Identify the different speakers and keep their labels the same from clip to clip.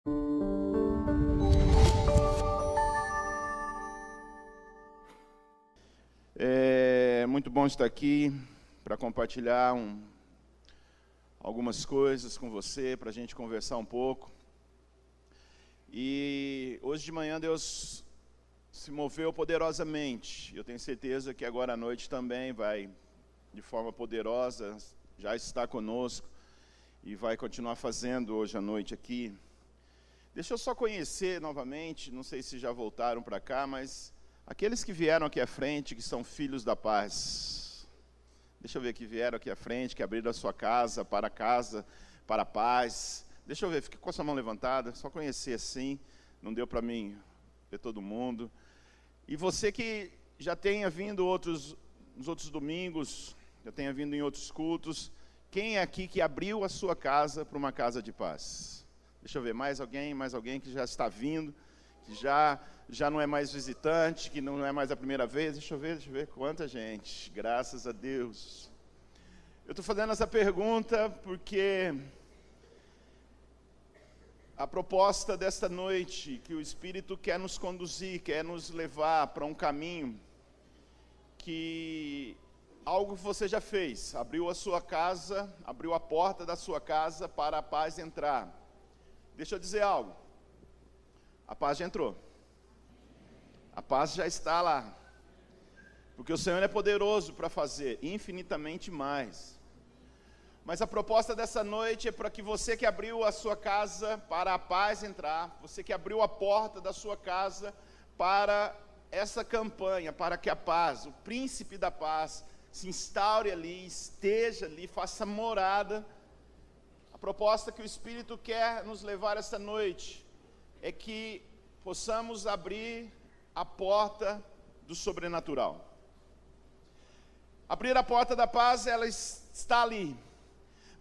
Speaker 1: É muito bom estar aqui para compartilhar algumas coisas com você, para a gente conversar um pouco. E hoje de manhã Deus se moveu poderosamente. Eu tenho certeza que agora à noite também vai, de forma poderosa, já está conosco e vai continuar fazendo hoje à noite aqui. Deixa eu só conhecer novamente, não sei se já voltaram para cá, mas aqueles que vieram aqui à frente, que são filhos da paz. Deixa eu ver, que vieram aqui à frente, que abriram a sua casa, para a paz. Deixa eu ver, fique com a sua mão levantada, só conhecer assim, não deu para mim ver todo mundo. E você que já tenha vindo nos outros domingos, já tenha vindo em outros cultos, quem é aqui que abriu a sua casa para uma casa de paz? Deixa eu ver, mais alguém que já está vindo, que já não é mais visitante, que não é mais a primeira vez. Deixa eu ver quanta gente, graças a Deus. Eu estou fazendo essa pergunta porque a proposta desta noite, que o Espírito quer nos conduzir, quer nos levar para um caminho, que algo que você já fez, abriu a sua casa, abriu a porta da sua casa para a paz entrar. Deixa eu dizer algo, a paz já entrou. A paz já está lá, porque o Senhor é poderoso para fazer infinitamente mais. Mas a proposta dessa noite é para que você que abriu a sua casa para a paz entrar, você que abriu a porta da sua casa para essa campanha, para que a paz, o príncipe da paz, se instaure ali, esteja ali, faça morada. A proposta que o Espírito quer nos levar esta noite é que possamos abrir a porta do sobrenatural. Abrir a porta da paz, ela está ali.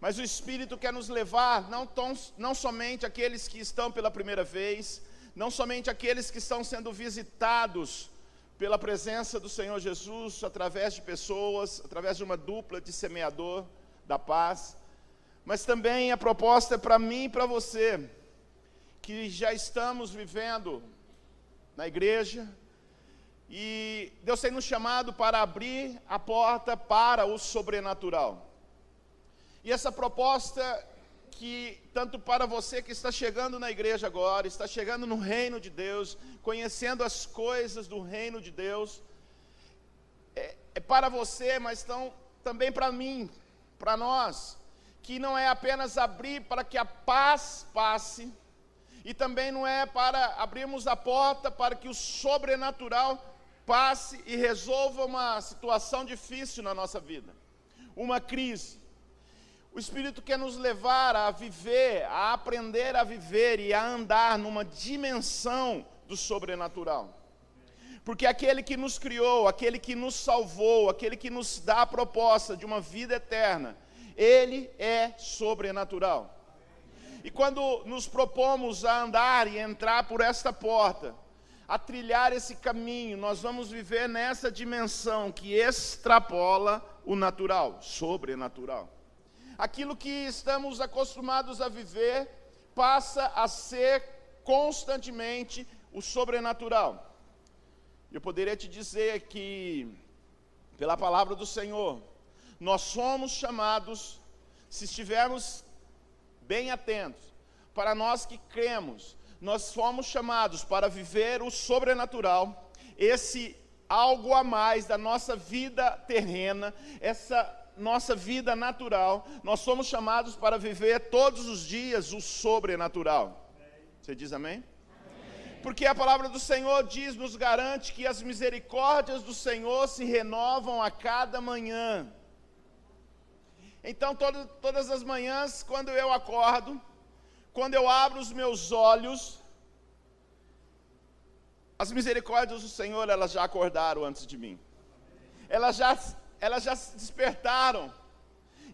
Speaker 1: Mas o Espírito quer nos levar, não somente aqueles que estão pela primeira vez, não somente aqueles que estão sendo visitados pela presença do Senhor Jesus, através de pessoas, através de uma dupla de semeador da paz, mas também a proposta é para mim e para você, que já estamos vivendo na igreja, e Deus tem nos chamado para abrir a porta para o sobrenatural. E essa proposta que, tanto para você que está chegando na igreja agora, está chegando no reino de Deus, conhecendo as coisas do reino de Deus, é para você, mas também para mim, para nós, que não é apenas abrir para que a paz passe, e também não é para abrirmos a porta para que o sobrenatural passe e resolva uma situação difícil na nossa vida, uma crise. O Espírito quer nos levar a viver, a aprender a viver e a andar numa dimensão do sobrenatural. Porque aquele que nos criou, aquele que nos salvou, aquele que nos dá a proposta de uma vida eterna, Ele é sobrenatural. E quando nos propomos a andar e entrar por esta porta, a trilhar esse caminho, nós vamos viver nessa dimensão que extrapola o natural, sobrenatural. Aquilo que estamos acostumados a viver passa a ser constantemente o sobrenatural. Eu poderia te dizer que, pela palavra do Senhor, nós somos chamados, se estivermos bem atentos, para nós que cremos, nós fomos chamados para viver o sobrenatural, esse algo a mais da nossa vida terrena, essa nossa vida natural. Nós somos chamados para viver todos os dias o sobrenatural. Você diz amém? Porque a palavra do Senhor nos garante que as misericórdias do Senhor se renovam a cada manhã. Então, todas as manhãs, quando eu acordo, quando eu abro os meus olhos, as misericórdias do Senhor, elas já acordaram antes de mim. Elas já se despertaram.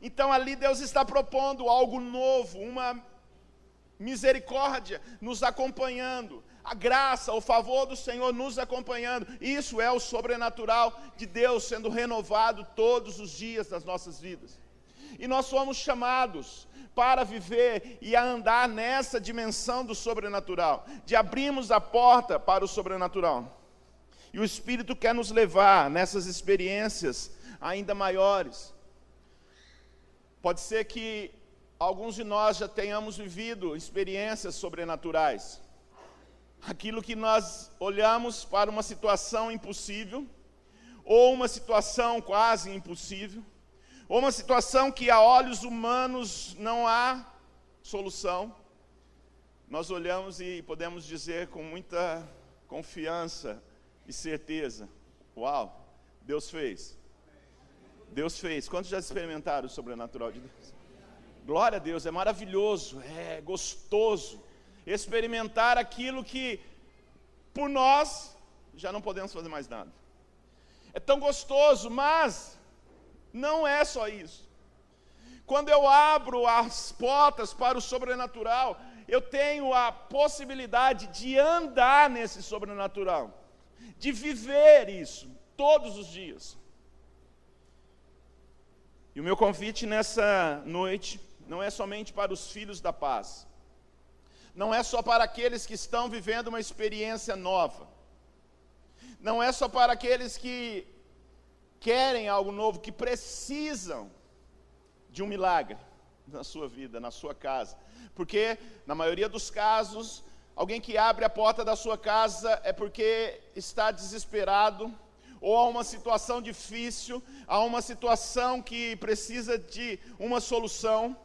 Speaker 1: Então, ali Deus está propondo algo novo, uma misericórdia nos acompanhando, a graça, o favor do Senhor nos acompanhando. Isso é o sobrenatural de Deus sendo renovado todos os dias das nossas vidas. E nós fomos chamados para viver e a andar nessa dimensão do sobrenatural, de abrirmos a porta para o sobrenatural. E o Espírito quer nos levar nessas experiências ainda maiores. Pode ser que alguns de nós já tenhamos vivido experiências sobrenaturais. Aquilo que nós olhamos para uma situação impossível, ou uma situação quase impossível, ou uma situação que a olhos humanos não há solução, nós olhamos e podemos dizer com muita confiança e certeza: uau, Deus fez. Deus fez. Quantos já experimentaram o sobrenatural de Deus? Glória a Deus, é maravilhoso, é gostoso experimentar aquilo que por nós já não podemos fazer mais nada. É tão gostoso, mas não é só isso. Quando eu abro as portas para o sobrenatural, eu tenho a possibilidade de andar nesse sobrenatural, de viver isso todos os dias. E o meu convite nessa noite não é somente para os filhos da paz, não é só para aqueles que estão vivendo uma experiência nova, não é só para aqueles que querem algo novo, que precisam de um milagre na sua vida, na sua casa. Porque, na maioria dos casos, alguém que abre a porta da sua casa é porque está desesperado, ou há uma situação difícil, há uma situação que precisa de uma solução,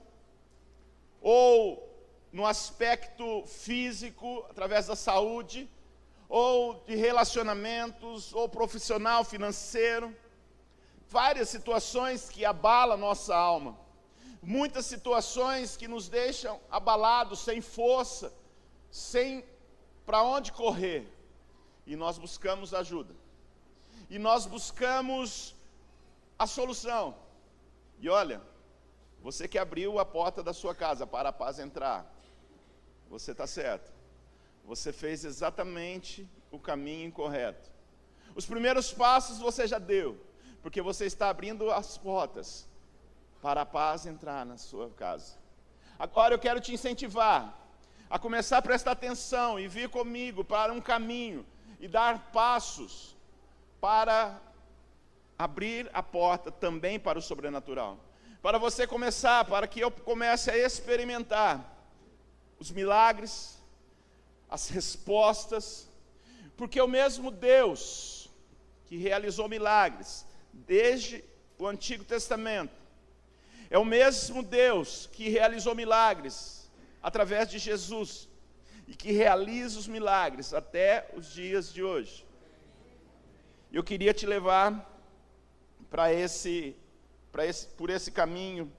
Speaker 1: ou no aspecto físico, através da saúde, ou de relacionamentos, ou profissional, financeiro. Várias situações que abalam nossa alma. Muitas situações que nos deixam abalados, sem força, sem para onde correr. E nós buscamos ajuda. E nós buscamos a solução. E olha, você que abriu a porta da sua casa para a paz entrar, você está certo. Você fez exatamente o caminho correto. Os primeiros passos você já deu, porque você está abrindo as portas para a paz entrar na sua casa. Agora eu quero te incentivar a começar a prestar atenção e vir comigo para um caminho e dar passos para abrir a porta também para o sobrenatural. Para você começar, para que eu comece a experimentar os milagres, as respostas, porque o mesmo Deus que realizou milagres desde o Antigo Testamento, é o mesmo Deus que realizou milagres através de Jesus, e que realiza os milagres até os dias de hoje. Eu queria te levar por esse caminho,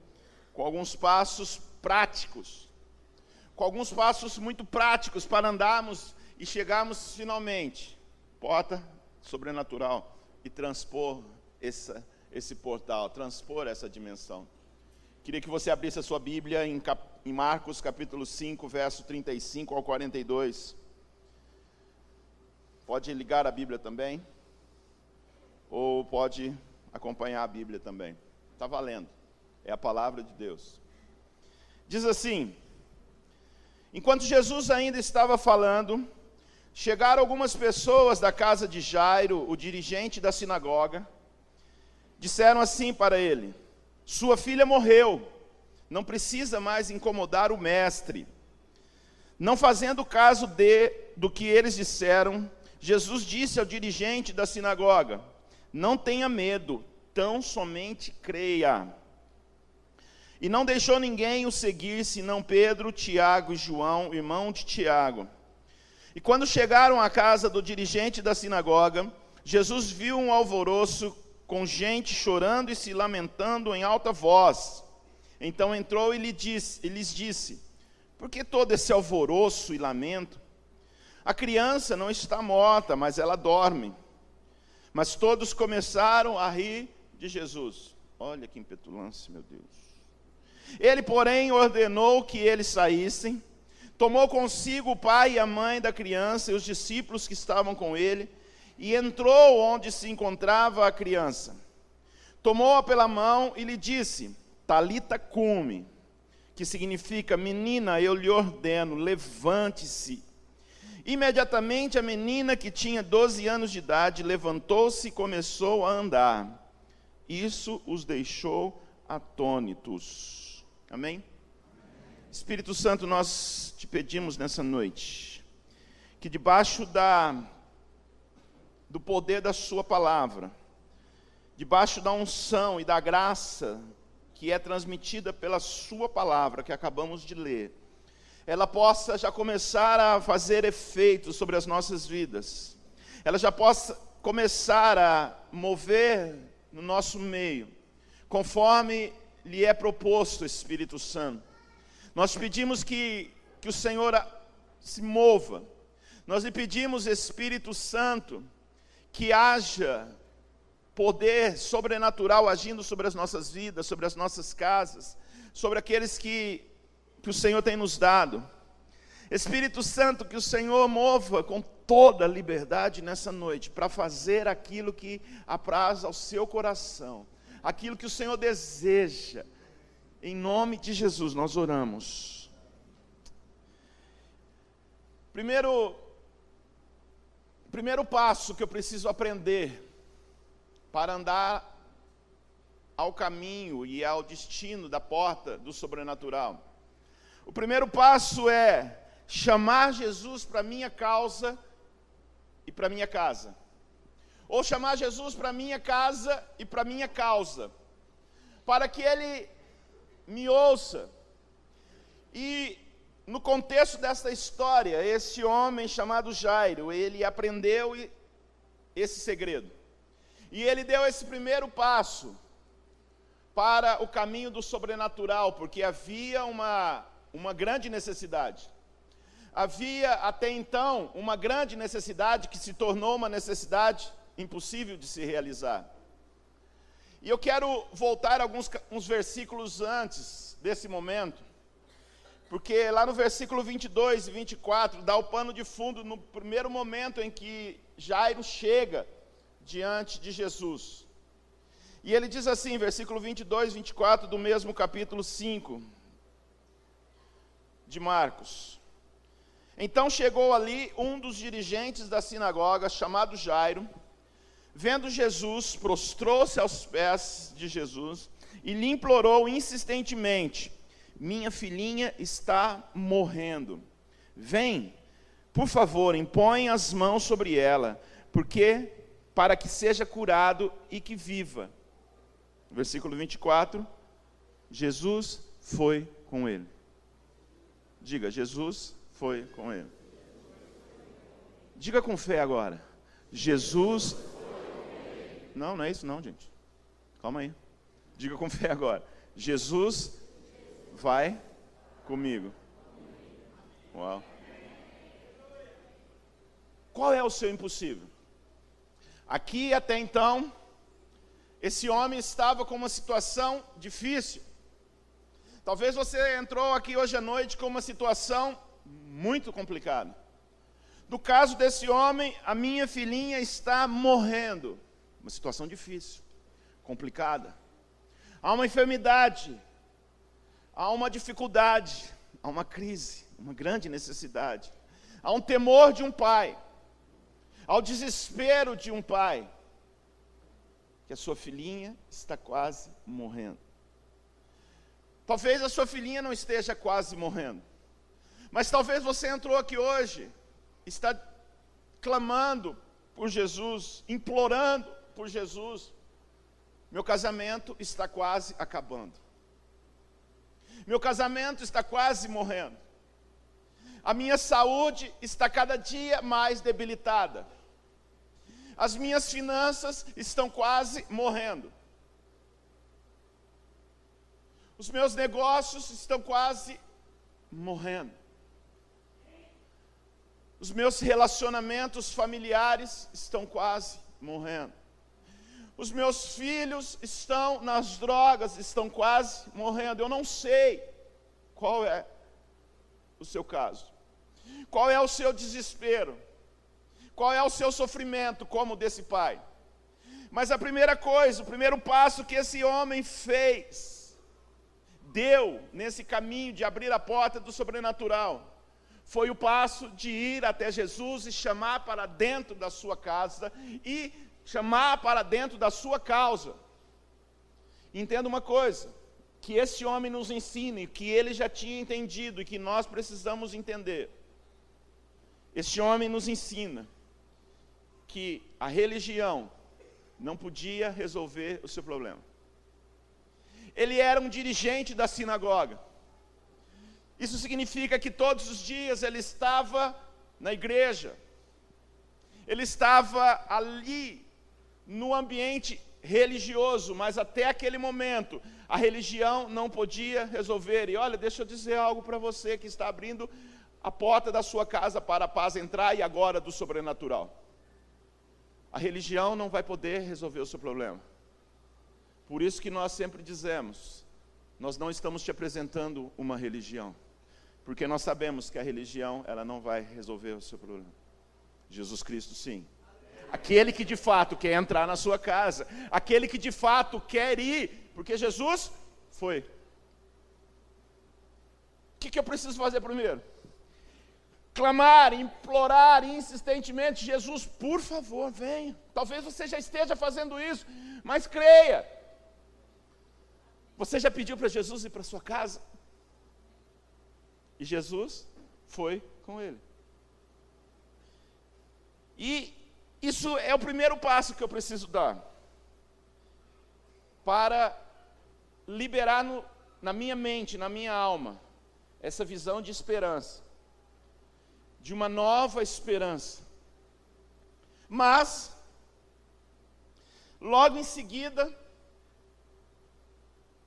Speaker 1: com alguns passos práticos, com alguns passos muito práticos para andarmos e chegarmos finalmente, porta sobrenatural, e transpor esse portal, transpor essa dimensão. Queria que você abrisse a sua Bíblia em Marcos capítulo 5, verso 35 ao 42. Pode ligar a Bíblia também, ou pode acompanhar a Bíblia também. Está valendo, é a palavra de Deus. Diz assim: enquanto Jesus ainda estava falando, chegaram algumas pessoas da casa de Jairo, o dirigente da sinagoga. Disseram assim para ele: sua filha morreu, não precisa mais incomodar o mestre. Não fazendo caso do que eles disseram, Jesus disse ao dirigente da sinagoga: não tenha medo, tão somente creia. E não deixou ninguém o seguir, senão Pedro, Tiago e João, irmão de Tiago. E quando chegaram à casa do dirigente da sinagoga, Jesus viu um alvoroço com gente chorando e se lamentando em alta voz. Então entrou e lhes disse: por que todo esse alvoroço e lamento? A criança não está morta, mas ela dorme. Mas todos começaram a rir de Jesus. Olha que impetulância, meu Deus. Ele, porém, ordenou que eles saíssem, tomou consigo o pai e a mãe da criança e os discípulos que estavam com ele, e entrou onde se encontrava a criança. Tomou-a pela mão e lhe disse: Talita cumi, que significa: menina, eu lhe ordeno, levante-se. Imediatamente a menina, que tinha 12 anos de idade, levantou-se e começou a andar. Isso os deixou atônitos. Amém? Espírito Santo, nós te pedimos nessa noite, que debaixo do poder da sua palavra, debaixo da unção e da graça que é transmitida pela sua palavra, que acabamos de ler, ela possa já começar a fazer efeito sobre as nossas vidas, ela já possa começar a mover no nosso meio, conforme lhe é proposto, Espírito Santo. Nós pedimos que o Senhor se mova, nós lhe pedimos, Espírito Santo, que haja poder sobrenatural agindo sobre as nossas vidas, sobre as nossas casas, sobre aqueles que o Senhor tem nos dado. Espírito Santo, que o Senhor mova com toda a liberdade nessa noite, para fazer aquilo que apraz ao seu coração, aquilo que o Senhor deseja. Em nome de Jesus nós oramos. Primeiro passo que eu preciso aprender para andar ao caminho e ao destino da porta do sobrenatural. O primeiro passo é chamar Jesus para a minha causa e para a minha casa. Ou chamar Jesus para a minha casa e para a minha causa, para que Ele me ouça. E no contexto desta história, esse homem chamado Jairo, ele aprendeu esse segredo. E ele deu esse primeiro passo para o caminho do sobrenatural, porque havia uma grande necessidade. Havia até então uma grande necessidade que se tornou uma necessidade impossível de se realizar. E eu quero voltar uns versículos antes desse momento, porque lá no versículo 22 e 24, dá o pano de fundo no primeiro momento em que Jairo chega diante de Jesus. E ele diz assim, versículo 22 e 24 do mesmo capítulo 5 de Marcos: então chegou ali um dos dirigentes da sinagoga, chamado Jairo. Vendo Jesus, prostrou-se aos pés de Jesus e lhe implorou insistentemente: minha filhinha está morrendo. Vem, por favor, impõe as mãos sobre ela, para que seja curado e que viva. Versículo 24, Jesus foi com ele. Diga, Jesus foi com ele. Diga com fé agora: Jesus. Não é isso não, gente. Calma aí. Diga com fé agora: Jesus vai comigo. Uau. Qual é o seu impossível? Aqui até então, esse homem estava com uma situação difícil. Talvez você entrou aqui hoje à noite com uma situação muito complicada. No caso desse homem, a minha filhinha está morrendo. Uma situação difícil, complicada. Há uma enfermidade, há uma dificuldade, há uma crise, uma grande necessidade. Há um temor de um pai, há o desespero de um pai, que a sua filhinha está quase morrendo. Talvez a sua filhinha não esteja quase morrendo, mas talvez você entrou aqui hoje, está clamando por Jesus, implorando por Jesus: meu casamento está quase acabando, meu casamento está quase morrendo, a minha saúde está cada dia mais debilitada, as minhas finanças estão quase morrendo, os meus negócios estão quase morrendo, os meus relacionamentos familiares estão quase morrendo, os meus filhos estão nas drogas, estão quase morrendo. Eu não sei qual é o seu caso, qual é o seu desespero, qual é o seu sofrimento como desse pai. Mas a primeira coisa, o primeiro passo que esse homem fez deu nesse caminho de abrir a porta do sobrenatural foi o passo de ir até Jesus e chamar para dentro da sua casa e chamar para dentro da sua causa. Entenda uma coisa, que esse homem nos ensine, que ele já tinha entendido e que nós precisamos entender. Esse homem nos ensina que a religião não podia resolver o seu problema. Ele era um dirigente da sinagoga. Isso significa que todos os dias ele estava na igreja. Ele estava ali no ambiente religioso, mas até aquele momento a religião não podia resolver. E olha, deixa eu dizer algo para você que está abrindo a porta da sua casa para a paz entrar e agora do sobrenatural. A religião não vai poder resolver o seu problema. Por isso que nós sempre dizemos, nós não estamos te apresentando uma religião, porque nós sabemos que a religião, ela não vai resolver o seu problema. Jesus Cristo, sim. Aquele que de fato quer entrar na sua casa, aquele que de fato quer ir, porque Jesus foi. O que eu preciso fazer primeiro? Clamar, implorar insistentemente, Jesus, por favor, venha. Talvez você já esteja fazendo isso, mas creia. Você já pediu para Jesus ir para sua casa? E Jesus foi com ele. E isso é o primeiro passo que eu preciso dar para liberar na minha mente, na minha alma, essa visão de esperança, de uma nova esperança. Mas, logo em seguida,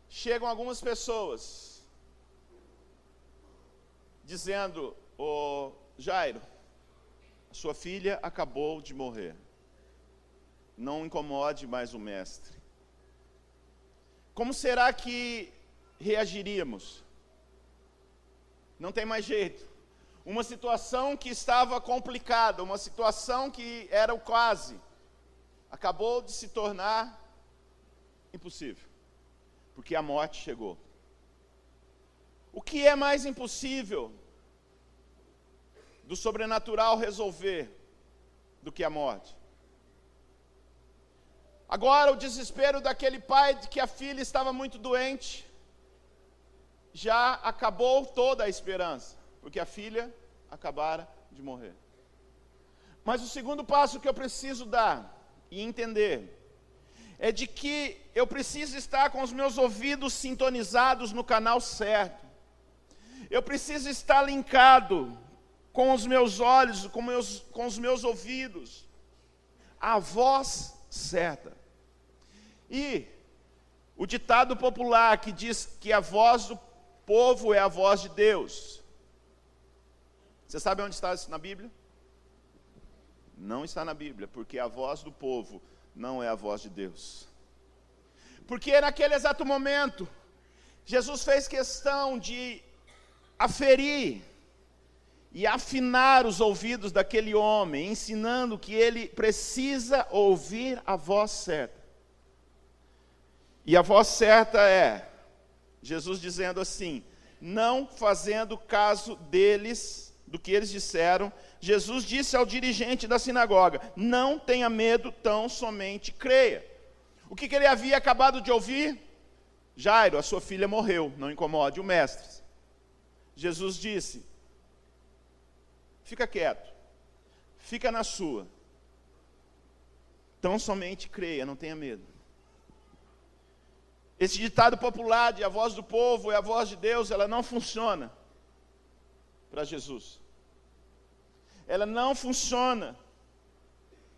Speaker 1: chegam algumas pessoas dizendo: ô Jairo, a sua filha acabou de morrer, não incomode mais o mestre. Como será que reagiríamos? Não tem mais jeito. Uma situação que estava complicada, uma situação que era o quase, acabou de se tornar impossível, porque a morte chegou. O que é mais impossível do sobrenatural resolver do que a morte? Agora, o desespero daquele pai de que a filha estava muito doente, já acabou toda a esperança, porque a filha acabara de morrer. Mas o segundo passo que eu preciso dar e entender é de que eu preciso estar com os meus ouvidos sintonizados no canal certo. Eu preciso estar linkado com os meus olhos, com os meus ouvidos, a voz certa. E o ditado popular que diz que a voz do povo é a voz de Deus. Você sabe onde está isso na Bíblia? Não está na Bíblia, porque a voz do povo não é a voz de Deus. Porque naquele exato momento, Jesus fez questão de aferir e afinar os ouvidos daquele homem, ensinando que ele precisa ouvir a voz certa. E a voz certa é Jesus dizendo assim, não fazendo caso deles, do que eles disseram, Jesus disse ao dirigente da sinagoga, não tenha medo, tão somente creia. O que ele havia acabado de ouvir? Jairo, a sua filha morreu, não incomode o mestre. Jesus disse, fica quieto, fica na sua, tão somente creia, não tenha medo. Esse ditado popular de a voz do povo é a voz de Deus, ela não funciona para Jesus. Ela não funciona,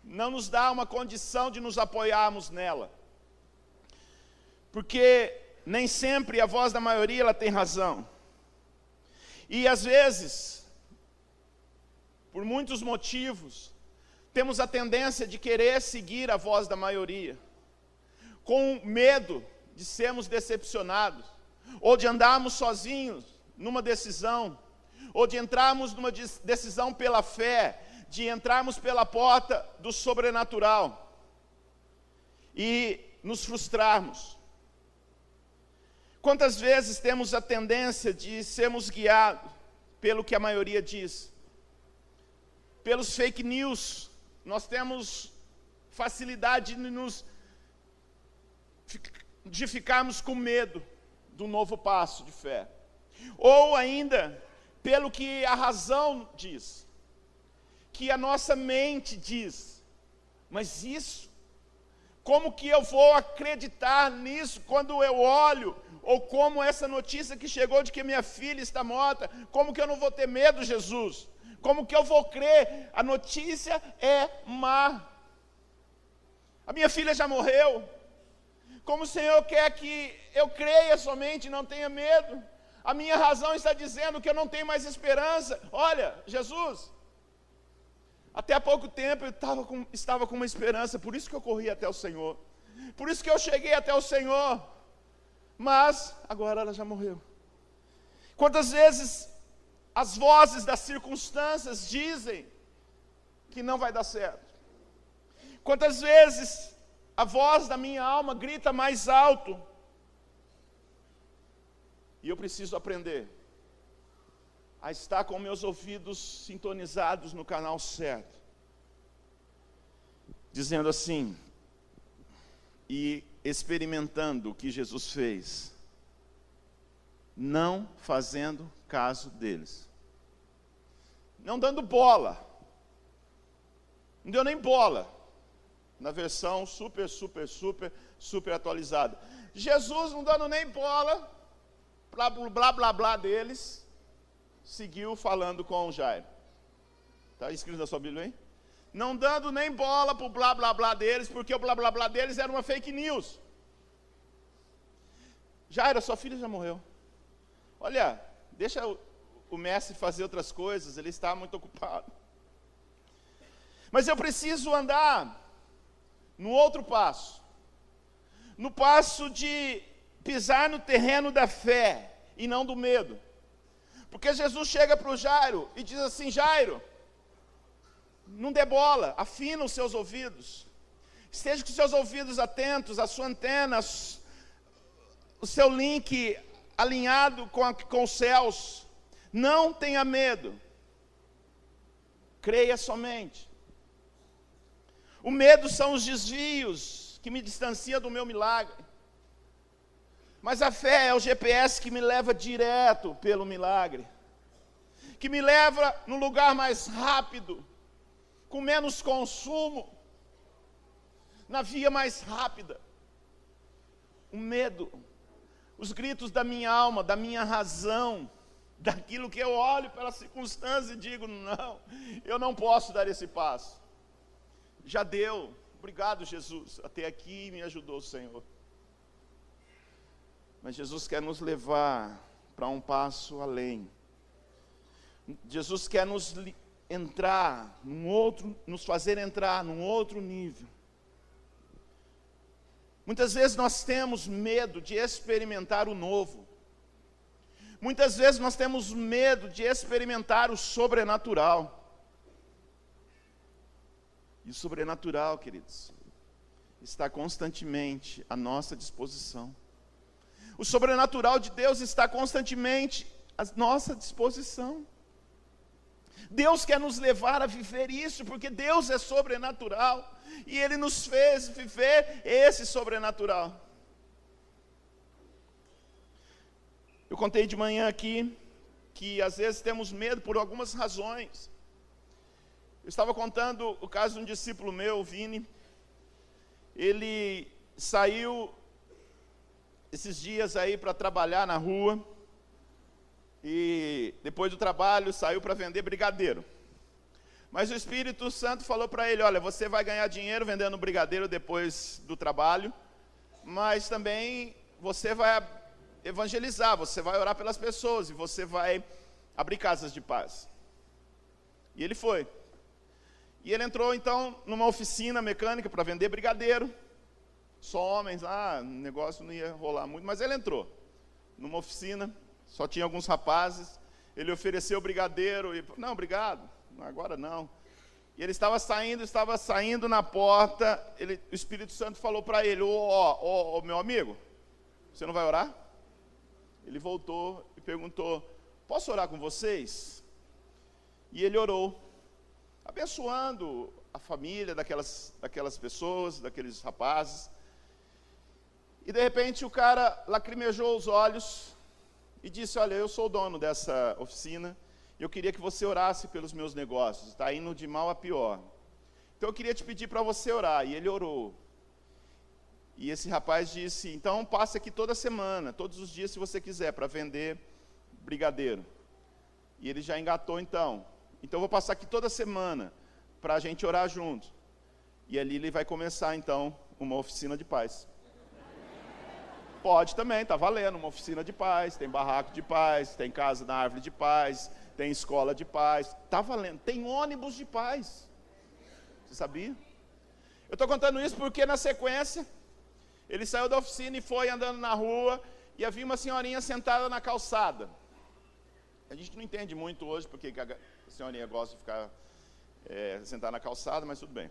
Speaker 1: não nos dá uma condição de nos apoiarmos nela. Porque nem sempre a voz da maioria ela tem razão. E às vezes, por muitos motivos, temos a tendência de querer seguir a voz da maioria, com medo de sermos decepcionados, ou de andarmos sozinhos numa decisão, ou de entrarmos numa decisão pela fé, de entrarmos pela porta do sobrenatural, e nos frustrarmos. Quantas vezes temos a tendência de sermos guiados pelo que a maioria diz? Pelos fake news. Nós temos facilidade de ficarmos com medo do novo passo de fé. Ou ainda, pelo que a razão diz, que a nossa mente diz. Mas isso, como que eu vou acreditar nisso quando eu olho, ou como essa notícia que chegou de que minha filha está morta, como que eu não vou ter medo, Jesus? Como que eu vou crer? A notícia é má. A minha filha já morreu. Como o Senhor quer que eu creia somente e não tenha medo? A minha razão está dizendo que eu não tenho mais esperança. Olha, Jesus, até há pouco tempo eu estava com uma esperança, por isso que eu corri até o Senhor. Por isso que eu cheguei até o Senhor. Mas agora ela já morreu. Quantas vezes as vozes das circunstâncias dizem que não vai dar certo? Quantas vezes a voz da minha alma grita mais alto? E eu preciso aprender a estar com meus ouvidos sintonizados no canal certo, dizendo assim, e experimentando o que Jesus fez, não fazendo caso deles, não dando bola, não deu nem bola, na versão super atualizada. Jesus não dando nem bola, blá blá blá deles, seguiu falando com o Jairo. Está escrito na sua Bíblia, hein? Não dando nem bola para o blá blá blá deles, porque o blá blá blá deles era uma fake news. Jairo, sua filha já morreu. Olha, deixa o mestre fazer outras coisas, ele está muito ocupado. Mas eu preciso andar no outro passo, no passo de pisar no terreno da fé e não do medo. Porque Jesus chega para o Jairo e diz assim, Jairo, não dê bola, afina os seus ouvidos, esteja com os seus ouvidos atentos, a sua antena, o seu link alinhado com os céus, não tenha medo, creia somente. O medo são os desvios que me distanciam do meu milagre, mas a fé é o GPS que me leva direto pelo milagre, que me leva no lugar mais rápido, com menos consumo, na via mais rápida. O medo, os gritos da minha alma, da minha razão, daquilo que eu olho pela circunstância e digo, não, eu não posso dar esse passo. Já deu, obrigado Jesus, até aqui me ajudou o Senhor. Mas Jesus quer nos levar para um passo além. Jesus quer nos fazer entrar num outro nível. Muitas vezes nós temos medo de experimentar o novo. Muitas vezes nós temos medo de experimentar o sobrenatural. E o sobrenatural, queridos, está constantemente à nossa disposição. O sobrenatural de Deus está constantemente à nossa disposição. Deus quer nos levar a viver isso, porque Deus é sobrenatural, e Ele nos fez viver esse sobrenatural. Eu contei de manhã aqui, que às vezes temos medo por algumas razões. Eu estava contando o caso de um discípulo meu, o Vini. Ele saiu esses dias aí para trabalhar na rua, e depois do trabalho saiu para vender brigadeiro. Mas o Espírito Santo falou para ele, olha, você vai ganhar dinheiro vendendo brigadeiro depois do trabalho, mas também você vai evangelizar, você vai orar pelas pessoas, e você vai abrir casas de paz. E ele foi. E ele entrou então numa oficina mecânica para vender brigadeiro. Só homens, o negócio não ia rolar muito, mas ele entrou numa oficina, só tinha alguns rapazes. Ele ofereceu o brigadeiro e não, obrigado, agora não. E ele estava saindo na porta. O Espírito Santo falou para ele, ô meu amigo, você não vai orar? Ele voltou e perguntou: posso orar com vocês? E ele orou, abençoando a família daquelas pessoas, daqueles rapazes. E de repente o cara lacrimejou os olhos e disse: olha, eu sou o dono dessa oficina, e eu queria que você orasse pelos meus negócios, está indo de mal a pior. Então eu queria te pedir para você orar. E ele orou. E esse rapaz disse: então passe aqui toda semana, todos os dias se você quiser, para vender brigadeiro. E ele já engatou então eu vou passar aqui toda semana, para a gente orar junto. E ali ele vai começar então uma oficina de paz. Pode também, está valendo, uma oficina de paz, tem barraco de paz, tem casa na árvore de paz, tem escola de paz, está valendo, tem ônibus de paz. Você sabia? Eu estou contando isso porque na sequência, ele saiu da oficina e foi andando na rua, e havia uma senhorinha sentada na calçada. A gente não entende muito hoje porque a senhorinha gosta de ficar sentada na calçada, mas tudo bem.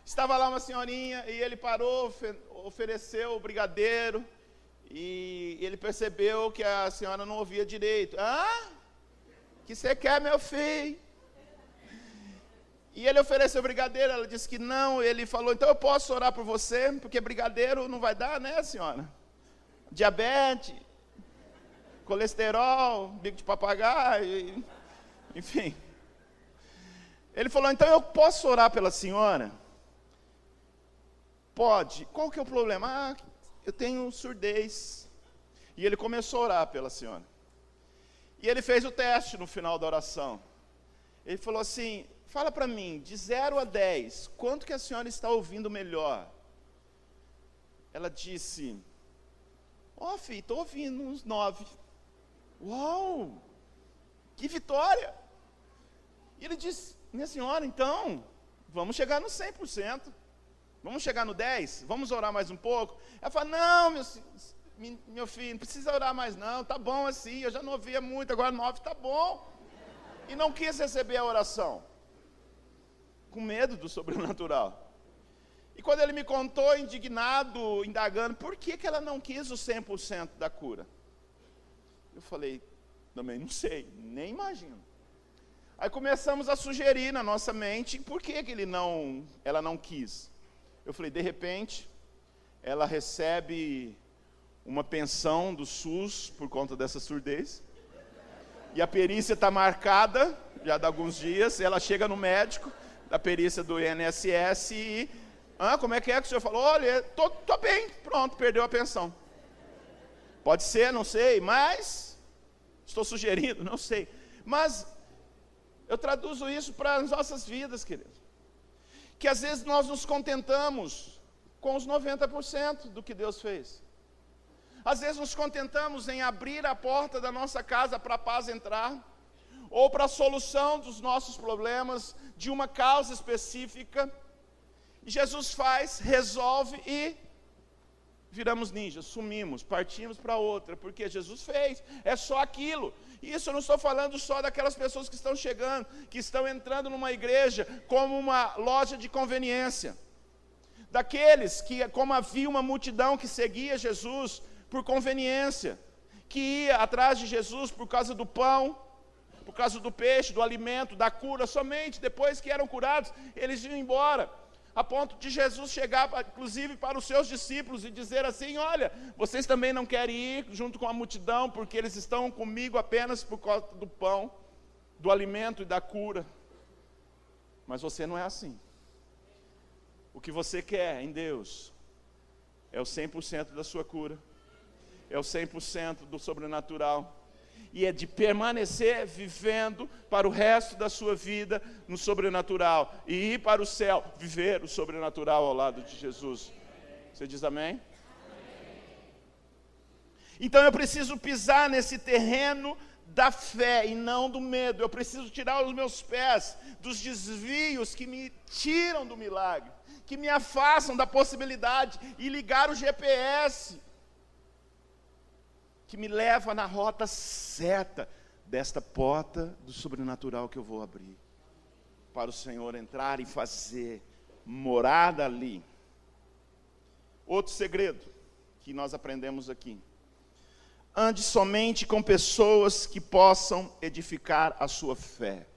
Speaker 1: Estava lá uma senhorinha e ele parou, ofereceu o brigadeiro, e ele percebeu que a senhora não ouvia direito. O que você quer, meu filho? E ele ofereceu brigadeiro, ela disse que não. Ele falou: então eu posso orar por você, porque brigadeiro não vai dar, né, senhora? Diabetes, colesterol, bico de papagaio, enfim. Ele falou: então eu posso orar pela senhora? Pode. Qual que é o problema? Eu tenho surdez. E ele começou a orar pela senhora. E ele fez o teste no final da oração. Ele falou assim: fala para mim, de 0 a 10, quanto que a senhora está ouvindo melhor? Ela disse: filho, estou ouvindo uns 9. Uau, que vitória! E ele disse: minha senhora, então, vamos chegar no 100%. Vamos chegar no 10? Vamos orar mais um pouco? Ela fala: não, meu filho, não precisa orar mais não, tá bom assim, eu já não ouvia muito, agora 9 tá bom. E não quis receber a oração, com medo do sobrenatural. E quando ele me contou, indignado, indagando, por que ela não quis o 100% da cura? Eu falei: também não sei, nem imagino. Aí começamos a sugerir na nossa mente, por que ela não quis? Eu falei: de repente, ela recebe uma pensão do SUS por conta dessa surdez, e a perícia está marcada, já dá alguns dias, ela chega no médico, da perícia do INSS, e, como é que o senhor falou? Olha, tô bem, pronto, perdeu a pensão. Pode ser, não sei, mas, estou sugerindo, não sei, mas eu traduzo isso para as nossas vidas, queridos. Que às vezes nós nos contentamos com os 90% do que Deus fez. Às vezes nos contentamos em abrir a porta da nossa casa para a paz entrar, ou para a solução dos nossos problemas, de uma causa específica. E Jesus faz, resolve e viramos ninjas, sumimos, partimos para outra, porque Jesus fez, é só aquilo. E isso eu não estou falando só daquelas pessoas que estão chegando, que estão entrando numa igreja como uma loja de conveniência. Daqueles que, como havia uma multidão que seguia Jesus por conveniência, que ia atrás de Jesus por causa do pão, por causa do peixe, do alimento, da cura, somente depois que eram curados, eles iam embora. A ponto de Jesus chegar, inclusive, para os seus discípulos e dizer assim: olha, vocês também não querem ir junto com a multidão, porque eles estão comigo apenas por causa do pão, do alimento e da cura. Mas você não é assim. O que você quer em Deus é o 100% da sua cura, é o 100% do sobrenatural, e é de permanecer vivendo para o resto da sua vida no sobrenatural, e ir para o céu, viver o sobrenatural ao lado de Jesus. Você diz amém? Então eu preciso pisar nesse terreno da fé e não do medo. Eu preciso tirar os meus pés dos desvios que me tiram do milagre, que me afastam da possibilidade, e ligar o GPS que me leva na rota certa desta porta do sobrenatural que eu vou abrir, para o Senhor entrar e fazer morada ali. Outro segredo que nós aprendemos aqui: ande somente com pessoas que possam edificar a sua fé.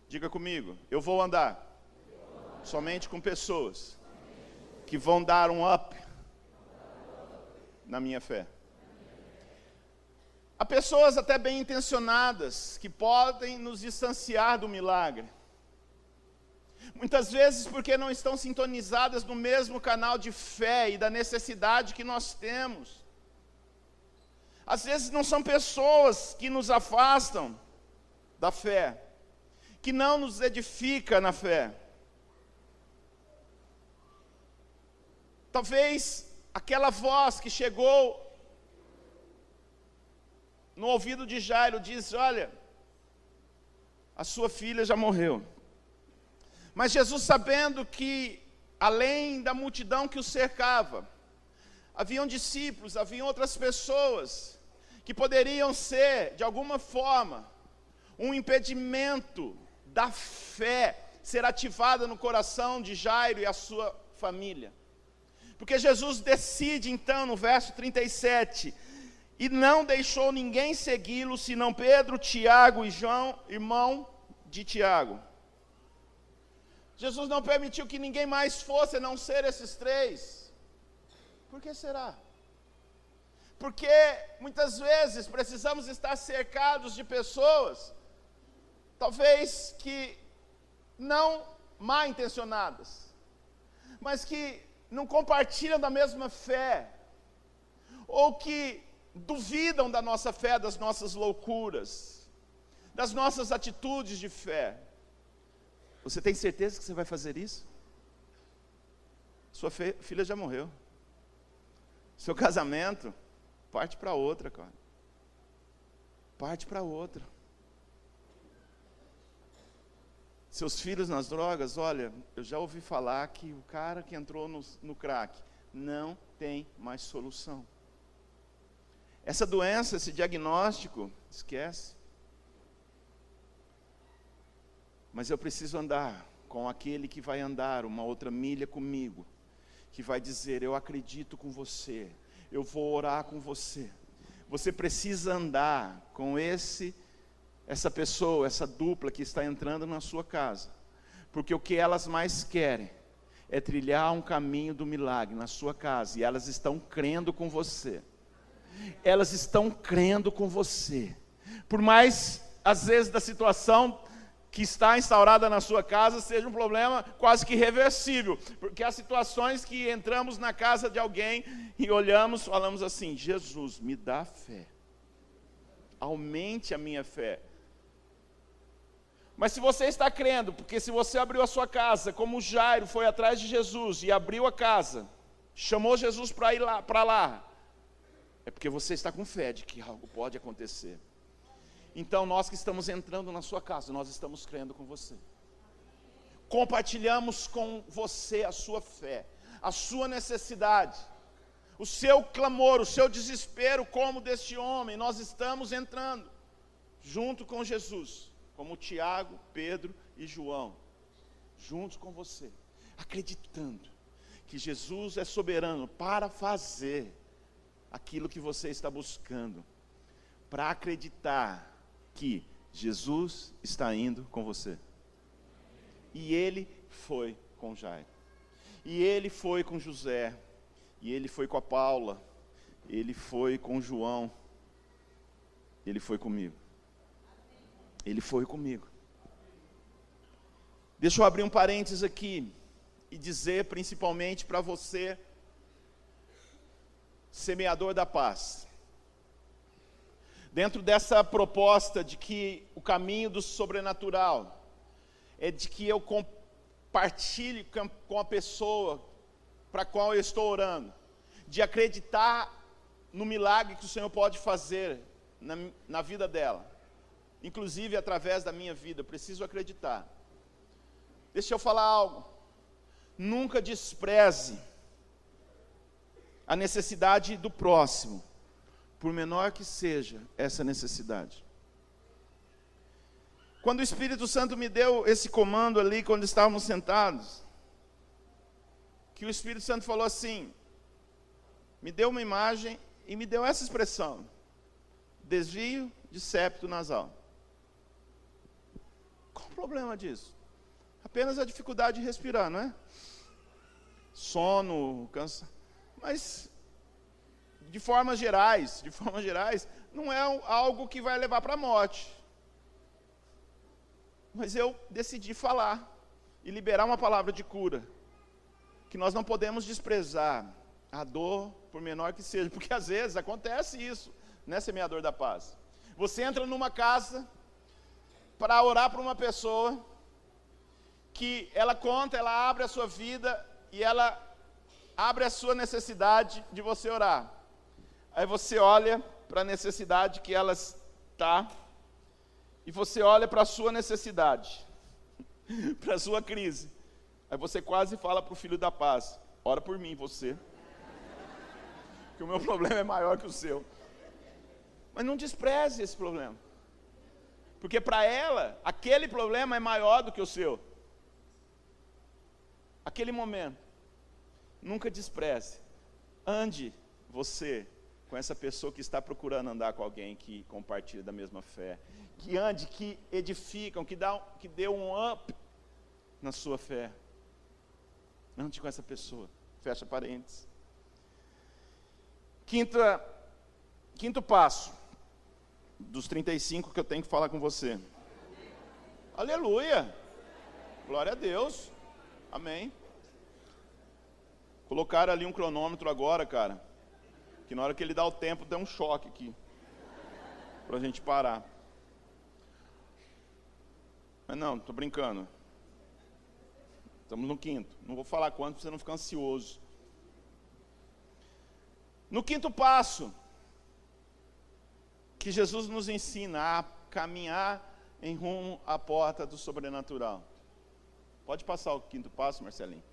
Speaker 1: Diga comigo, eu vou andar somente com pessoas que vão dar um up na minha fé. Há pessoas até bem intencionadas que podem nos distanciar do milagre. Muitas vezes porque não estão sintonizadas no mesmo canal de fé e da necessidade que nós temos. Às vezes não são pessoas que nos afastam da fé, que não nos edifica na fé. Talvez aquela voz que chegou no ouvido de Jairo diz: olha, a sua filha já morreu. Mas Jesus, sabendo que além da multidão que o cercava, haviam discípulos, haviam outras pessoas que poderiam ser, de alguma forma, um impedimento da fé ser ativada no coração de Jairo e a sua família. Porque Jesus decide então no verso 37, e não deixou ninguém segui-lo, senão Pedro, Tiago e João, irmão de Tiago. Jesus não permitiu que ninguém mais fosse, a não ser esses três. Por que será? Porque muitas vezes precisamos estar cercados de pessoas, talvez que não mal intencionadas, mas que não compartilham da mesma fé, ou que duvidam da nossa fé, das nossas loucuras, das nossas atitudes de fé. Você tem certeza que você vai fazer isso? Sua filha já morreu. Seu casamento parte para outra, cara. Parte para outra. Seus filhos nas drogas, olha, eu já ouvi falar que o cara que entrou no crack não tem mais solução. Essa doença, esse diagnóstico, esquece. Mas eu preciso andar com aquele que vai andar uma outra milha comigo, que vai dizer: eu acredito com você, eu vou orar com você. Você precisa andar com essa pessoa, essa dupla que está entrando na sua casa, porque o que elas mais querem é trilhar um caminho do milagre na sua casa, e elas estão crendo com você. Elas estão crendo com você. Por mais, às vezes, da situação que está instaurada na sua casa seja um problema quase que irreversível, porque há situações que entramos na casa de alguém e olhamos, falamos assim: Jesus, me dá fé, aumente a minha fé. Mas se você está crendo, porque se você abriu a sua casa, como Jairo foi atrás de Jesus e abriu a casa, chamou Jesus para ir lá, para lá, é porque você está com fé de que algo pode acontecer. Então nós que estamos entrando na sua casa, nós estamos crendo com você. Compartilhamos com você a sua fé, a sua necessidade, o seu clamor, o seu desespero, como deste homem. Nós estamos entrando junto com Jesus, como Tiago, Pedro e João, juntos com você, acreditando que Jesus é soberano para fazer aquilo que você está buscando, para acreditar que Jesus está indo com você. E ele foi com Jairo, e ele foi com José, e ele foi com a Paula, ele foi com João, ele foi comigo. Ele foi comigo. Deixa eu abrir um parênteses aqui e dizer principalmente para você, semeador da paz. Dentro dessa proposta de que o caminho do sobrenatural é de que eu compartilhe com a pessoa para a qual eu estou orando, de acreditar no milagre que o Senhor pode fazer na vida dela, inclusive através da minha vida. Eu preciso acreditar. Deixa eu falar algo. Nunca despreze a necessidade do próximo, por menor que seja essa necessidade. Quando o Espírito Santo me deu esse comando ali, quando estávamos sentados, que o Espírito Santo falou assim, me deu uma imagem e me deu essa expressão: desvio de septo nasal. Qual o problema disso? Apenas a dificuldade de respirar, não é? Sono, cansaço. Mas, de formas gerais, não é algo que vai levar para a morte. Mas eu decidi falar e liberar uma palavra de cura, que nós não podemos desprezar a dor, por menor que seja, porque às vezes acontece isso, né, semeador da paz? Você entra numa casa para orar para uma pessoa, que ela conta, ela abre a sua vida, e ela abre a sua necessidade de você orar. Aí você olha para a necessidade que ela está, e você olha para a sua necessidade, para a sua crise. Aí você quase fala para o filho da paz: ora por mim, você, que o meu problema é maior que o seu. Mas não despreze esse problema, porque para ela, aquele problema é maior do que o seu. Aquele momento, nunca despreze. Ande você com essa pessoa que está procurando andar com alguém que compartilha da mesma fé, que ande, que edificam, que dê um up na sua fé. Ande com essa pessoa. Fecha parênteses. Quinto passo, dos 35 que eu tenho que falar com você. Aleluia! Glória a Deus. Amém. Colocaram ali um cronômetro agora, cara, que na hora que ele dá o tempo, dá um choque aqui, para a gente parar. Mas não, estou brincando. Estamos no quinto. Não vou falar quanto, para você não ficar ansioso. No quinto passo, que Jesus nos ensina a caminhar em rumo à porta do sobrenatural. Pode passar o quinto passo, Marcelinho.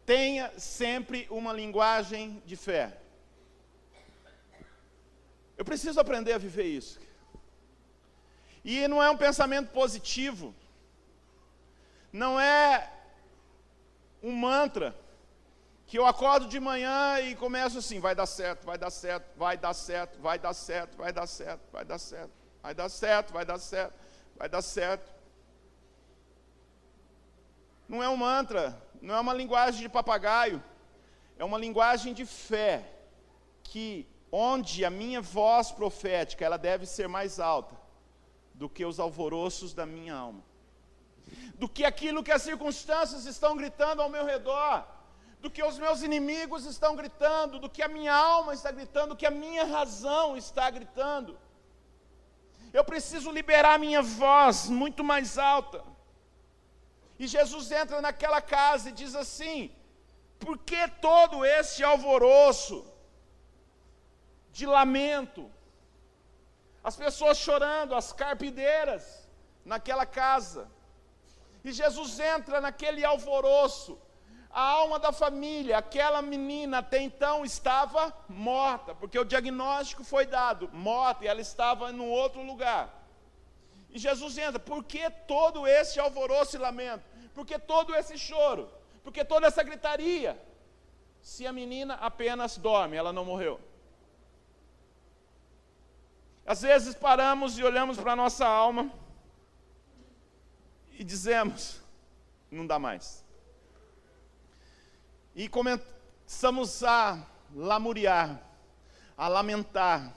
Speaker 1: Tenha sempre uma linguagem de fé. Eu preciso aprender a viver isso. E não é um pensamento positivo. Não é um mantra que eu acordo de manhã e começo assim: vai dar certo, vai dar certo, vai dar certo, vai dar certo, vai dar certo, vai dar certo, vai dar certo, vai dar certo, vai dar certo. Não é um mantra, não é uma linguagem de papagaio, é uma linguagem de fé, que onde a minha voz profética, ela deve ser mais alta do que os alvoroços da minha alma, do que aquilo que as circunstâncias estão gritando ao meu redor, do que os meus inimigos estão gritando, do que a minha alma está gritando, do que a minha razão está gritando. Eu preciso liberar a minha voz muito mais alta. E Jesus entra naquela casa e diz assim: por que todo esse alvoroço de lamento? As pessoas chorando, as carpideiras naquela casa. E Jesus entra naquele alvoroço. A alma da família, aquela menina até então estava morta, porque o diagnóstico foi dado, morta, e ela estava em outro lugar. E Jesus entra: por que todo esse alvoroço e lamento? Por que todo esse choro? Por que toda essa gritaria? Se a menina apenas dorme, ela não morreu. Às vezes paramos e olhamos para a nossa alma e dizemos: não dá mais. E começamos a lamuriar, a lamentar.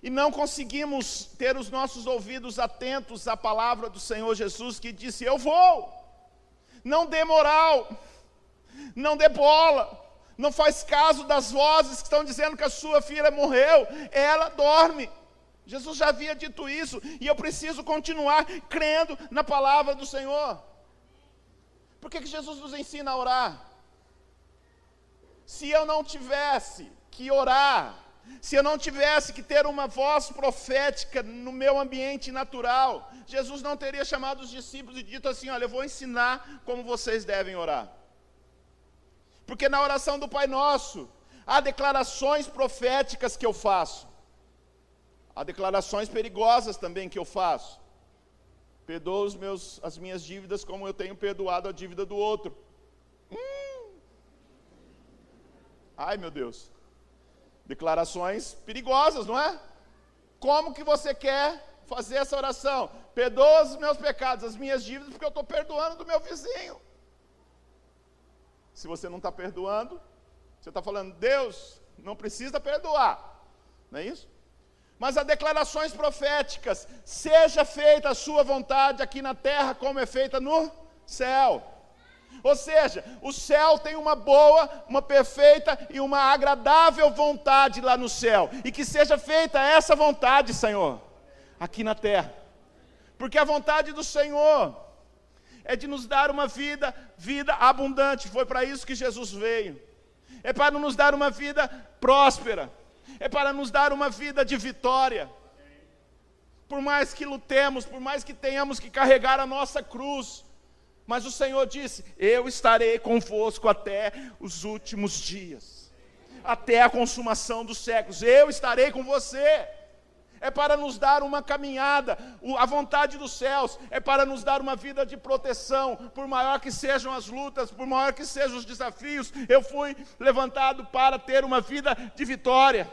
Speaker 1: E não conseguimos ter os nossos ouvidos atentos à palavra do Senhor Jesus, que disse: eu vou. Não dê moral, não dê bola, não faz caso das vozes que estão dizendo que a sua filha morreu, ela dorme. Jesus já havia dito isso, e eu preciso continuar crendo na palavra do Senhor. Por que Jesus nos ensina a orar? Se eu não tivesse que orar, se eu não tivesse que ter uma voz profética no meu ambiente natural, Jesus não teria chamado os discípulos e dito assim: olha, eu vou ensinar como vocês devem orar. Porque na oração do Pai Nosso, há declarações proféticas que eu faço. Há declarações perigosas também que eu faço. Perdoa as minhas dívidas como eu tenho perdoado a dívida do outro. Ai, meu Deus. Declarações perigosas, não é? Como que você quer fazer essa oração? Perdoa os meus pecados, as minhas dívidas, porque eu estou perdoando do meu vizinho. Se você não está perdoando, você está falando, Deus não precisa perdoar, não é isso? Mas há declarações proféticas, seja feita a sua vontade aqui na terra, como é feita no céu. Ou seja, o céu tem uma boa, uma perfeita e uma agradável vontade lá no céu. E que seja feita essa vontade, Senhor, aqui na terra. Porque a vontade do Senhor é de nos dar uma vida abundante. Foi para isso que Jesus veio. É para nos dar uma vida próspera. É para nos dar uma vida de vitória. Por mais que lutemos, por mais que tenhamos que carregar a nossa cruz, mas o Senhor disse, eu estarei convosco até os últimos dias, até a consumação dos séculos, eu estarei com você. É para nos dar uma caminhada, a vontade dos céus é para nos dar uma vida de proteção, por maior que sejam as lutas, por maior que sejam os desafios, eu fui levantado para ter uma vida de vitória.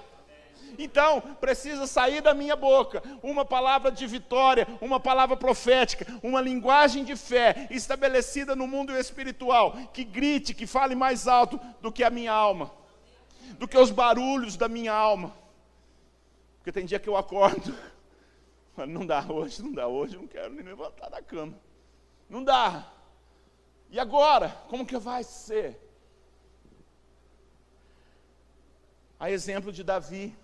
Speaker 1: Então, precisa sair da minha boca uma palavra de vitória, uma palavra profética, uma linguagem de fé estabelecida no mundo espiritual, que grite, que fale mais alto do que a minha alma, do que os barulhos da minha alma. Porque tem dia que eu acordo, não dá hoje, não quero nem levantar da cama. Não dá. E agora, como que vai ser? A exemplo de Davi.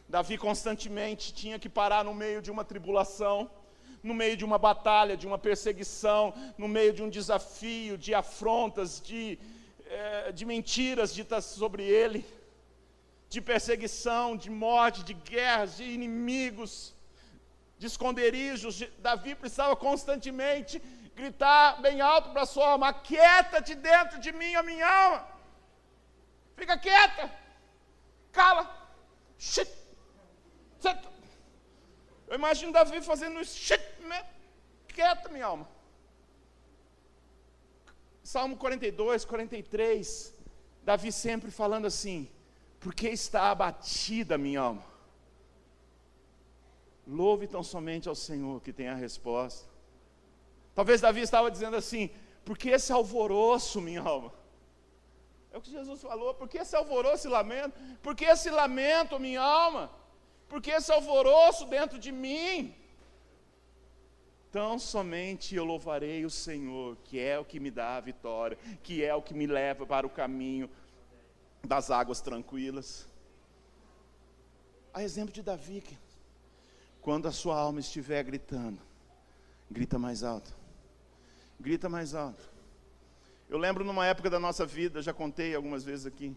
Speaker 1: Davi constantemente tinha que parar no meio de uma tribulação, no meio de uma batalha, de uma perseguição, no meio de um desafio, de afrontas, de mentiras ditas sobre ele, de perseguição, de morte, de guerras, de inimigos, de esconderijos. Davi precisava constantemente gritar bem alto para a sua alma, aquieta-te dentro de mim, a minha alma, fica quieta, cala, shit. Eu imagino Davi fazendo isso, quieta minha alma. Salmo 42, 43, Davi sempre falando assim, por que está abatida a minha alma? Louve tão somente ao Senhor que tem a resposta. Talvez Davi estava dizendo assim, por que esse alvoroço, minha alma? É o que Jesus falou, por que esse alvoroço e lamento? Por que esse lamento, minha alma? Por que esse alvoroço dentro de mim? Tão somente eu louvarei o Senhor, que é o que me dá a vitória, que é o que me leva para o caminho das águas tranquilas. A exemplo de Davi, quando a sua alma estiver gritando, grita mais alto, grita mais alto. Eu lembro numa época da nossa vida, já contei algumas vezes aqui,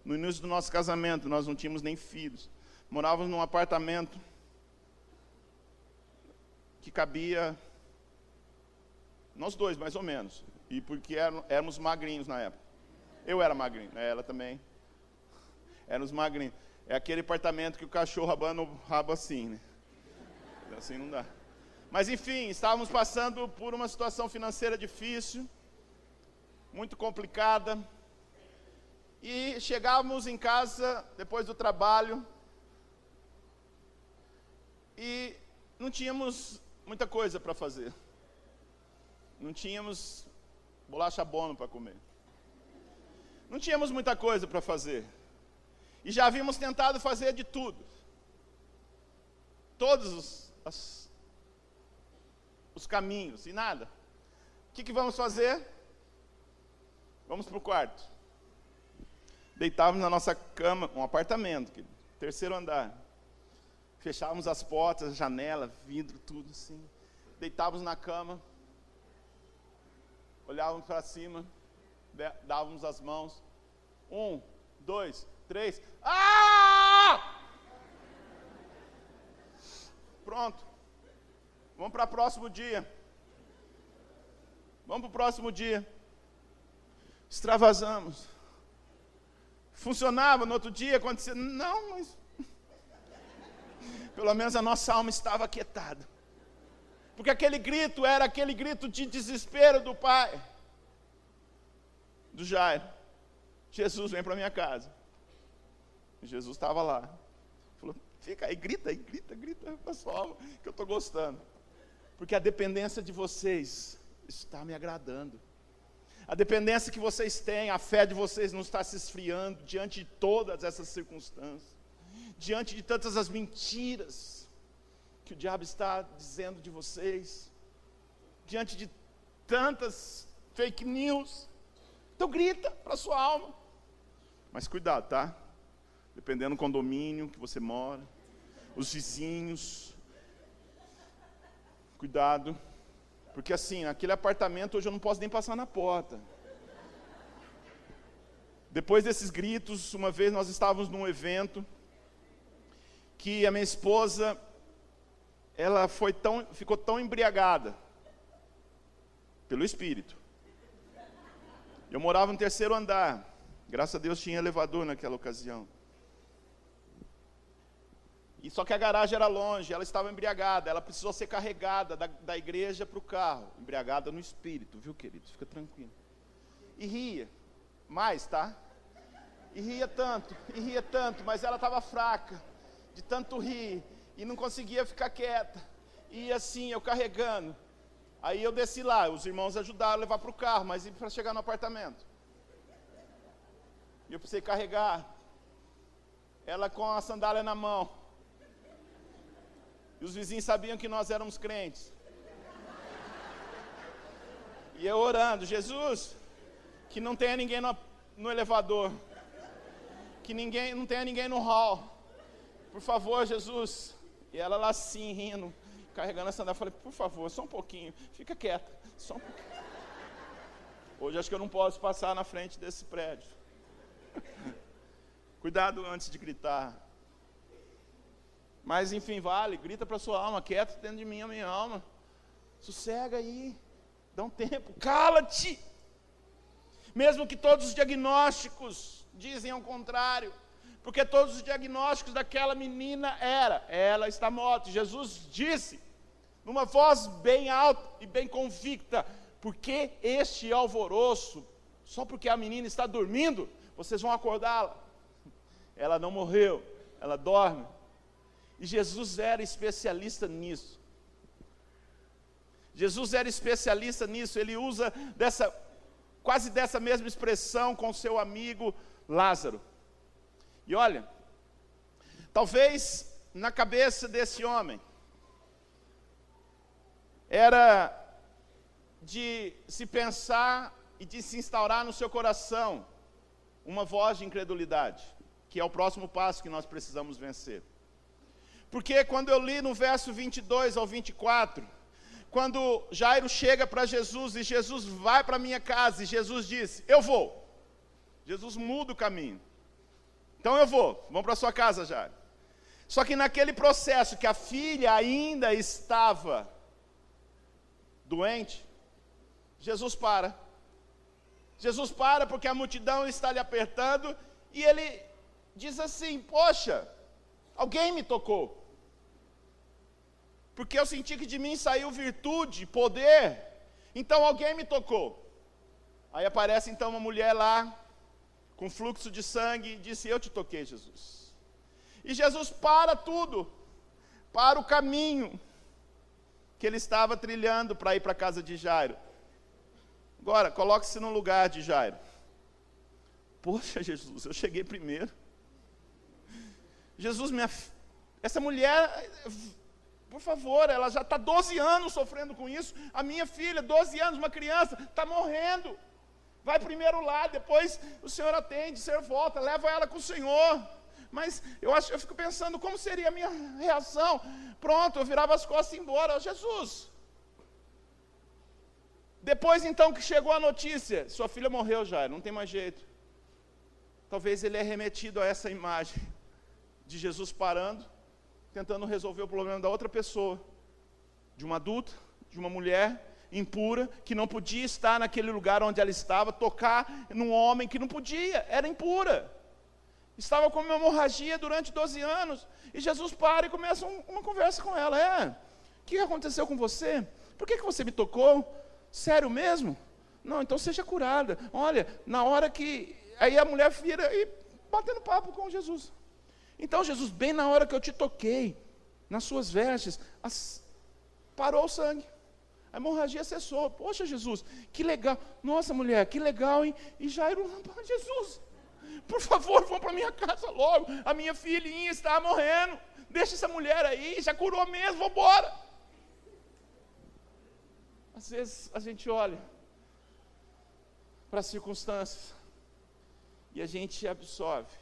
Speaker 1: no início do nosso casamento, nós não tínhamos nem filhos, morávamos num apartamento que cabia nós dois, mais ou menos, e porque éramos magrinhos na época. Eu era magrinho, ela também. Éramos magrinhos. É aquele apartamento que o cachorro abana o rabo assim, né? Assim não dá. Mas enfim, estávamos passando por uma situação financeira difícil, muito complicada. E chegávamos em casa, depois do trabalho, e não tínhamos muita coisa para fazer. Não tínhamos bolacha Bono para comer. Não tínhamos muita coisa para fazer. E já havíamos tentado fazer de tudo. Todos os caminhos e nada. O que vamos fazer? Vamos para o quarto. Deitávamos na nossa cama, um apartamento, terceiro andar. Fechávamos as portas, janela, vidro, tudo assim. Deitávamos na cama. Olhávamos para cima. Dávamos as mãos. 1, 2, 3. Ah! Pronto. Vamos para o próximo dia. Vamos para o próximo dia. Extravasamos. Funcionava no outro dia, acontecia. Não, mas pelo menos a nossa alma estava aquietada. Porque aquele grito era aquele grito de desespero do pai, do Jairo. Jesus, vem para minha casa. Jesus estava lá. Falou, fica aí, grita para sua alma, que eu estou gostando. Porque a dependência de vocês está me agradando. A dependência que vocês têm, a fé de vocês não está se esfriando diante de todas essas circunstâncias, diante de tantas as mentiras que o diabo está dizendo de vocês, diante de tantas fake news. Então grita para a sua alma. Mas cuidado, tá? Dependendo do condomínio que você mora, os vizinhos, cuidado. Porque assim, aquele apartamento hoje eu não posso nem passar na porta. Depois desses gritos, uma vez nós estávamos num evento, que a minha esposa, ela ficou tão embriagada, pelo Espírito. Eu morava no 3º andar, graças a Deus tinha elevador naquela ocasião. E só que a garagem era longe, ela estava embriagada, ela precisou ser carregada da igreja para o carro, embriagada no espírito, viu, queridos? Fica tranquilo. E ria, mais, tá? E ria tanto, mas ela estava fraca, de tanto rir, e não conseguia ficar quieta. E assim, eu carregando. Aí eu desci lá, os irmãos ajudaram a levar para o carro, mas e para chegar no apartamento? E eu precisei carregar, ela com a sandália na mão. E os vizinhos sabiam que nós éramos crentes. E eu orando, Jesus, que não tenha ninguém no elevador, que não tenha ninguém no hall, por favor, Jesus. E ela lá assim, rindo, carregando a sandália. Eu falei, por favor, só um pouquinho, fica quieta, só um pouquinho. Hoje acho que eu não posso passar na frente desse prédio. Cuidado antes de gritar. Mas enfim, vale, grita para a sua alma, quieta dentro de mim, a minha alma. Sossega aí, dá um tempo, cala-te. Mesmo que todos os diagnósticos dizem ao contrário, porque todos os diagnósticos daquela menina ela está morta. Jesus disse, numa voz bem alta e bem convicta, porque este alvoroço, só porque a menina está dormindo, vocês vão acordá-la. Ela não morreu, ela dorme. E Jesus era especialista nisso. Jesus era especialista nisso. Ele usa quase dessa mesma expressão com seu amigo Lázaro. E olha, talvez na cabeça desse homem era de se pensar e de se instaurar no seu coração uma voz de incredulidade, que é o próximo passo que nós precisamos vencer. Porque quando eu li no verso 22 ao 24, quando Jairo chega para Jesus e Jesus vai para a minha casa e Jesus disse, eu vou. Jesus muda o caminho. Então eu vou, vamos para a sua casa, Jairo. Só que naquele processo que a filha ainda estava doente, Jesus para. Jesus para porque a multidão está lhe apertando e ele diz assim, poxa, alguém me tocou. Porque eu senti que de mim saiu virtude, poder. Então alguém me tocou. Aí aparece então uma mulher lá, com fluxo de sangue, e disse, eu te toquei, Jesus. E Jesus para tudo, para o caminho que ele estava trilhando para ir para a casa de Jairo. Agora, coloque-se no lugar de Jairo. Poxa, Jesus, eu cheguei primeiro. Jesus, essa mulher, por favor, ela já está 12 anos sofrendo com isso. A minha filha, 12 anos, uma criança, está morrendo. Vai primeiro lá, depois o Senhor atende, o Senhor volta, leva ela com o Senhor. Mas eu fico pensando, como seria a minha reação? Pronto, eu virava as costas e ia embora. Jesus. Depois então que chegou a notícia, sua filha morreu já, não tem mais jeito. Talvez ele é remetido a essa imagem de Jesus parando, tentando resolver o problema da outra pessoa, de uma adulta, de uma mulher impura, que não podia estar naquele lugar onde ela estava, tocar num homem que não podia, era impura, estava com uma hemorragia durante 12 anos, e Jesus para e começa uma conversa com ela, o que aconteceu com você? Por que você me tocou? Sério mesmo? Não, então seja curada. Olha, na hora que, aí a mulher vira e batendo papo com Jesus. Então Jesus, bem na hora que eu te toquei, nas suas vestes, parou o sangue. A hemorragia cessou. Poxa, Jesus, que legal. Nossa, mulher, que legal, hein? E Jairo, Jesus, por favor, vão para minha casa logo. A minha filhinha está morrendo. Deixa essa mulher aí, já curou mesmo, vamos embora. Às vezes a gente olha para as circunstâncias e a gente absorve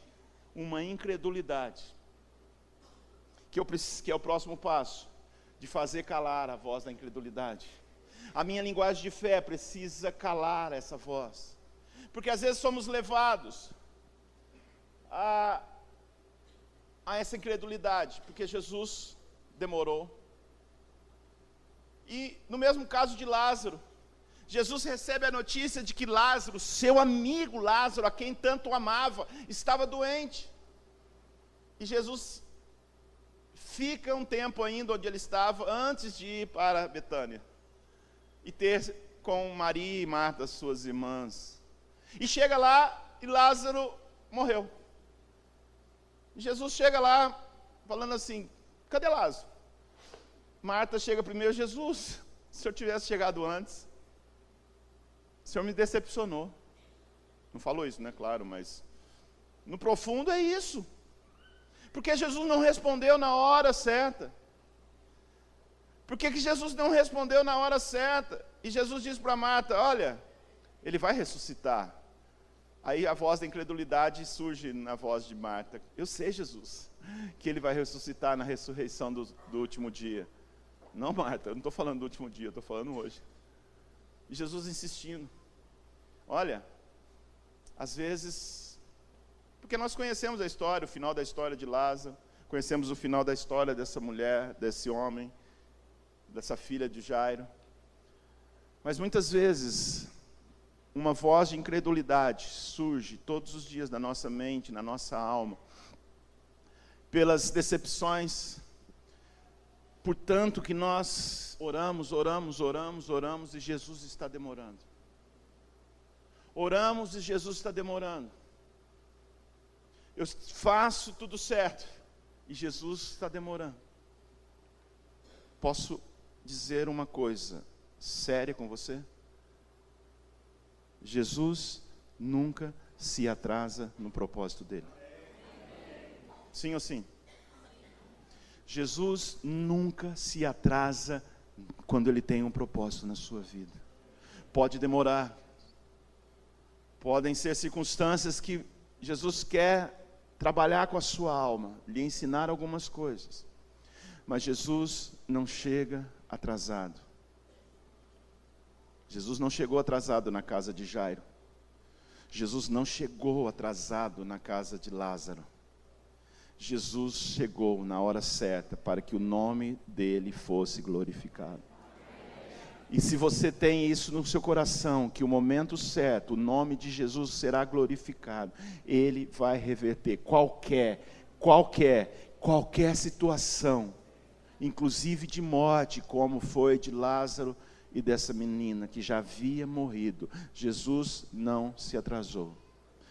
Speaker 1: uma incredulidade, que é o próximo passo, de fazer calar a voz da incredulidade. A minha linguagem de fé precisa calar essa voz, porque às vezes somos levados a essa incredulidade, porque Jesus demorou. E no mesmo caso de Lázaro, Jesus recebe a notícia de que Lázaro, seu amigo Lázaro, a quem tanto amava, estava doente. E Jesus fica um tempo ainda onde ele estava, antes de ir para Betânia e ter com Maria e Marta, suas irmãs. E chega lá e Lázaro morreu. E Jesus chega lá falando assim: cadê Lázaro? Marta chega primeiro: Jesus, se eu tivesse chegado antes, o Senhor me decepcionou. Não falou isso, né? Claro, mas no profundo é isso. Porque Jesus não respondeu na hora certa. Por que Jesus não respondeu na hora certa? E Jesus diz para Marta: olha, ele vai ressuscitar. Aí a voz da incredulidade surge na voz de Marta: eu sei, Jesus, que ele vai ressuscitar na ressurreição do último dia. Não, Marta, eu não estou falando do último dia, eu estou falando hoje. E Jesus insistindo: olha, às vezes, porque nós conhecemos a história, o final da história de Lázaro, conhecemos o final da história dessa mulher, desse homem, dessa filha de Jairo, mas muitas vezes uma voz de incredulidade surge todos os dias na nossa mente, na nossa alma, pelas decepções, portanto que nós oramos e Jesus está demorando. Oramos e Jesus está demorando. Eu faço tudo certo e Jesus está demorando. Posso dizer uma coisa séria com você? Jesus nunca se atrasa no propósito dele. Sim ou sim? Jesus nunca se atrasa quando ele tem um propósito na sua vida. Pode demorar. Podem ser circunstâncias que Jesus quer trabalhar com a sua alma, lhe ensinar algumas coisas. Mas Jesus não chega atrasado. Jesus não chegou atrasado na casa de Jairo. Jesus não chegou atrasado na casa de Lázaro. Jesus chegou na hora certa para que o nome dele fosse glorificado. E se você tem isso no seu coração, que o momento certo, o nome de Jesus será glorificado, ele vai reverter qualquer situação, inclusive de morte, como foi de Lázaro e dessa menina que já havia morrido. Jesus não se atrasou.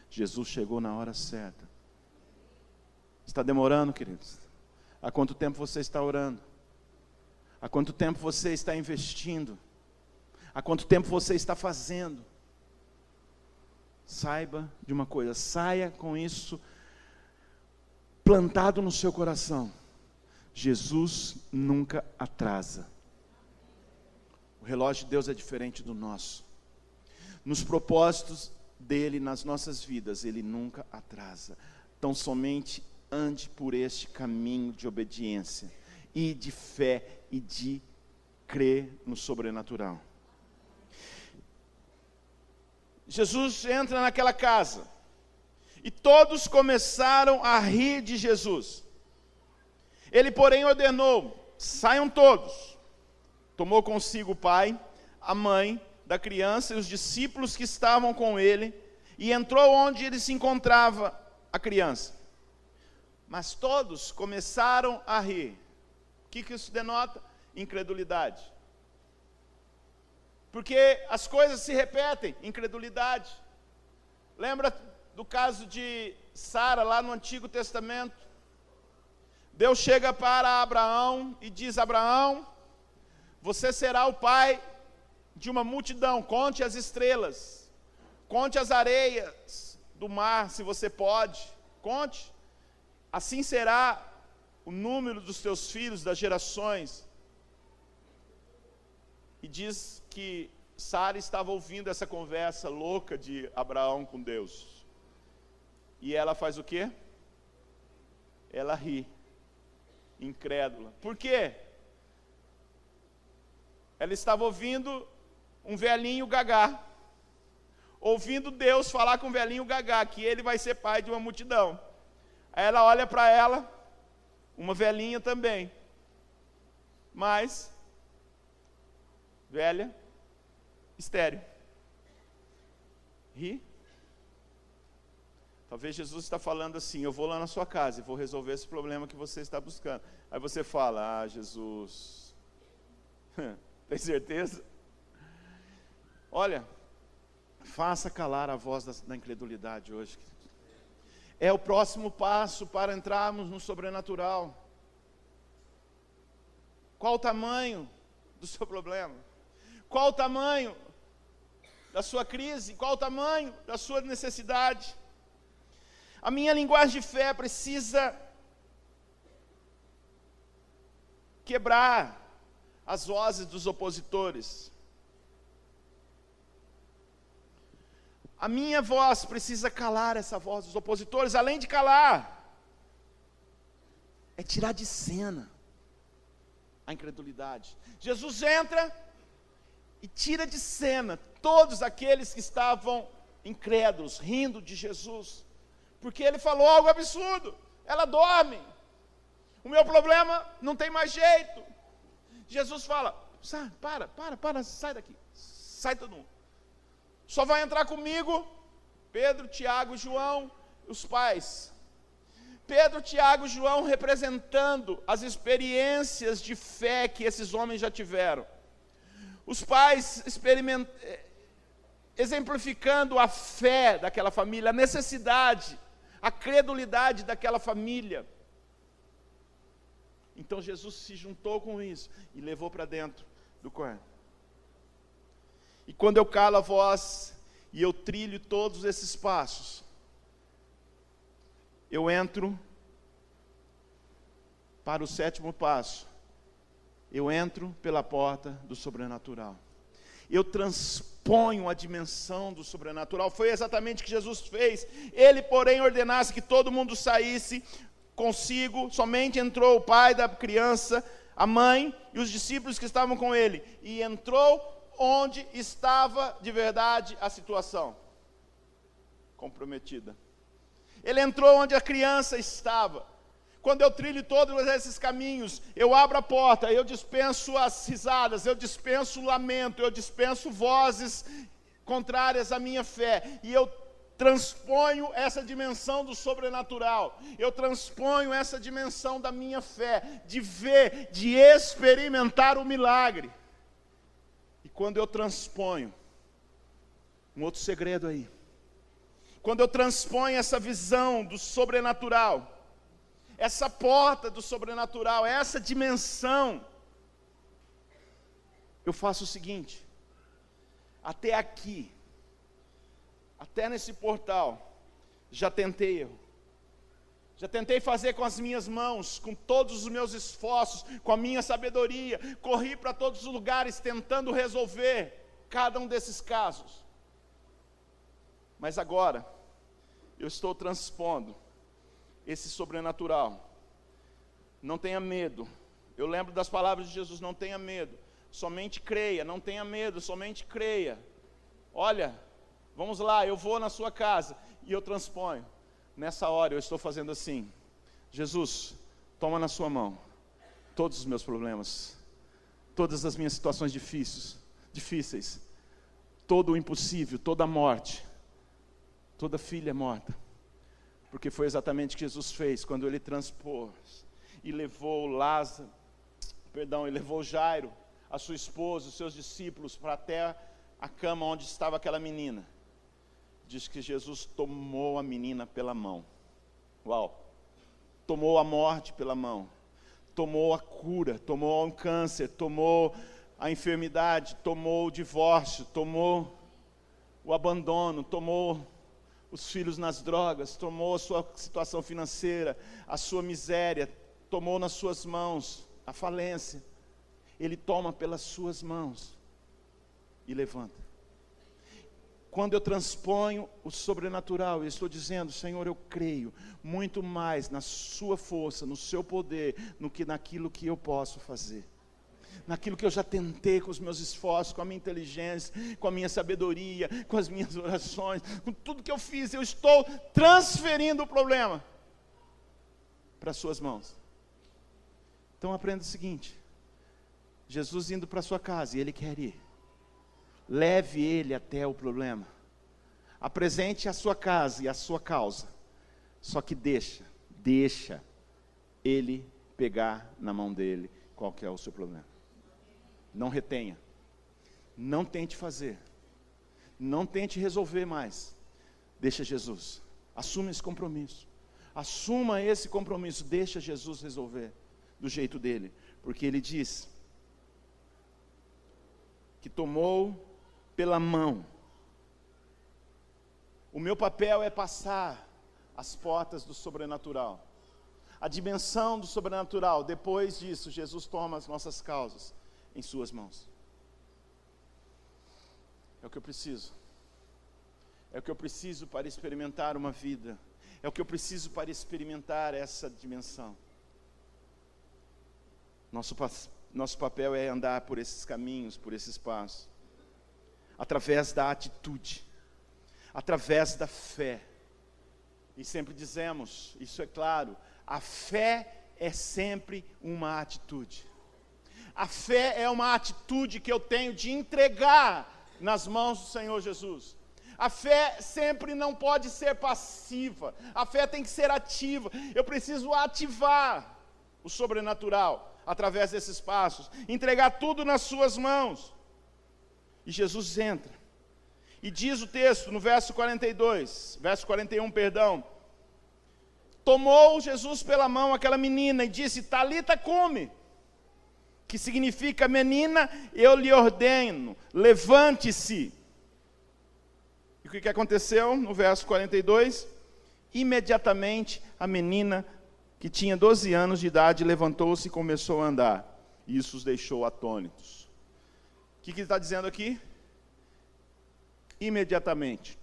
Speaker 1: Jesus chegou na hora certa. Está demorando, queridos? Há quanto tempo você está orando? Há quanto tempo você está investindo? Há quanto tempo você está fazendo? Saiba de uma coisa, saia com isso plantado no seu coração. Jesus nunca atrasa. O relógio de Deus é diferente do nosso. Nos propósitos dele, nas nossas vidas, ele nunca atrasa. Então somente ande por este caminho de obediência e de fé e de crer no sobrenatural. Jesus entra naquela casa e todos começaram a rir de Jesus. Ele, porém, ordenou: saiam todos. Tomou consigo o pai, a mãe da criança e os discípulos que estavam com ele, e entrou onde ele se encontrava a criança. Mas todos começaram a rir. O que isso denota? Incredulidade. Porque as coisas se repetem, incredulidade. Lembra do caso de Sara lá no Antigo Testamento? Deus chega para Abraão e diz: Abraão, você será o pai de uma multidão, conte as estrelas, conte as areias do mar, se você pode, conte, assim será o número dos teus filhos, das gerações. E diz que Sara estava ouvindo essa conversa louca de Abraão com Deus, e ela faz o quê? Ela ri, incrédula. Por quê? Ela estava ouvindo um velhinho gagá, ouvindo Deus falar com um velhinho gagá, que ele vai ser pai de uma multidão. Aí ela olha para ela, uma velhinha também, mas velha, estéril. Ri. Talvez Jesus está falando assim: eu vou lá na sua casa e vou resolver esse problema que você está buscando. Aí você fala: ah, Jesus, tem certeza? Olha, faça calar a voz da incredulidade hoje. É o próximo passo para entrarmos no sobrenatural. Qual o tamanho do seu problema? Qual o tamanho da sua crise? Qual o tamanho da sua necessidade? A minha linguagem de fé precisa quebrar as vozes dos opositores. A minha voz precisa calar essa voz dos opositores. Além de calar, é tirar de cena a incredulidade. Jesus entra e tira de cena todos aqueles que estavam incrédulos, rindo de Jesus, porque ele falou algo absurdo: ela dorme, o meu problema não tem mais jeito. Jesus fala: para, sai daqui, sai todo mundo, só vai entrar comigo Pedro, Tiago e João, os pais. Pedro, Tiago e João representando as experiências de fé que esses homens já tiveram. Os pais exemplificando a fé daquela família, a necessidade, a credulidade daquela família. Então Jesus se juntou com isso e levou para dentro do quarto. E quando eu calo a voz e eu trilho todos esses passos, eu entro para o sétimo passo. Eu entro pela porta do sobrenatural. Eu transponho a dimensão do sobrenatural. Foi exatamente o que Jesus fez. Ele, porém, ordenasse que todo mundo saísse consigo. Somente entrou o pai da criança, a mãe e os discípulos que estavam com ele. E entrou onde estava de verdade a situação comprometida. Ele entrou onde a criança estava. Quando eu trilho todos esses caminhos, eu abro a porta, eu dispenso as risadas, eu dispenso o lamento, eu dispenso vozes contrárias à minha fé, e eu transponho essa dimensão do sobrenatural, eu transponho essa dimensão da minha fé, de ver, de experimentar o milagre. E quando eu transponho, um outro segredo aí, quando eu transponho essa visão do sobrenatural, essa porta do sobrenatural, essa dimensão, eu faço o seguinte: até aqui, até nesse portal, já tentei eu. Já tentei fazer com as minhas mãos, com todos os meus esforços, com a minha sabedoria, corri para todos os lugares tentando resolver cada um desses casos. Mas agora, eu estou transpondo esse sobrenatural. Não tenha medo. Eu lembro das palavras de Jesus: não tenha medo, somente creia. Não tenha medo, somente creia. Olha, vamos lá, eu vou na sua casa e eu transponho. Nessa hora eu estou fazendo assim: Jesus, toma na sua mão todos os meus problemas, todas as minhas situações difíceis, todo o impossível, toda a morte, toda filha morta. Porque foi exatamente o que Jesus fez quando ele transpôs e levou e levou Jairo, a sua esposa, os seus discípulos, para até a cama onde estava aquela menina. Diz que Jesus tomou a menina pela mão. Uau! tomou a morte pela mão, tomou a cura, tomou um câncer, tomou a enfermidade, tomou o divórcio, tomou o abandono, tomou os filhos nas drogas, tomou a sua situação financeira, a sua miséria, tomou nas suas mãos a falência. Ele toma pelas suas mãos e levanta. Quando eu transponho o sobrenatural, eu estou dizendo: Senhor, eu creio muito mais na sua força, no seu poder, do que naquilo que eu posso fazer. Naquilo que eu já tentei com os meus esforços, com a minha inteligência, com a minha sabedoria, com as minhas orações, com tudo que eu fiz, eu estou transferindo o problema para as suas mãos. Então aprenda o seguinte: Jesus indo para a sua casa, e Ele quer ir. Leve Ele até o problema. Apresente a sua casa e a sua causa. Só que deixa Ele pegar na mão dele qual que é o seu problema. Não retenha. Não tente fazer. Não tente resolver mais. Deixa Jesus. Assuma esse compromisso. Assuma esse compromisso. Deixa Jesus resolver do jeito dele. Porque Ele diz que tomou pela mão. O meu papel é passar as portas do sobrenatural, a dimensão do sobrenatural. Depois disso, Jesus toma as nossas causas em suas mãos. É o que eu preciso. É o que eu preciso para experimentar uma vida. É o que eu preciso para experimentar essa dimensão. Nosso papel é andar por esses caminhos, por esses passos, através da atitude, através da fé. E sempre dizemos, isso é claro, a fé é sempre uma atitude. A fé é uma atitude que eu tenho de entregar nas mãos do Senhor Jesus. A fé sempre não pode ser passiva, a fé tem que ser ativa. Eu preciso ativar o sobrenatural através desses passos, entregar tudo nas suas mãos. E Jesus entra, e diz o texto no verso 41, tomou Jesus pela mão aquela menina e disse: Talita cumi, que significa: menina, eu lhe ordeno, levante-se. E o que aconteceu no verso 42? Imediatamente a menina, que tinha 12 anos de idade, levantou-se e começou a andar. E isso os deixou atônitos. O que ele está dizendo aqui? Imediatamente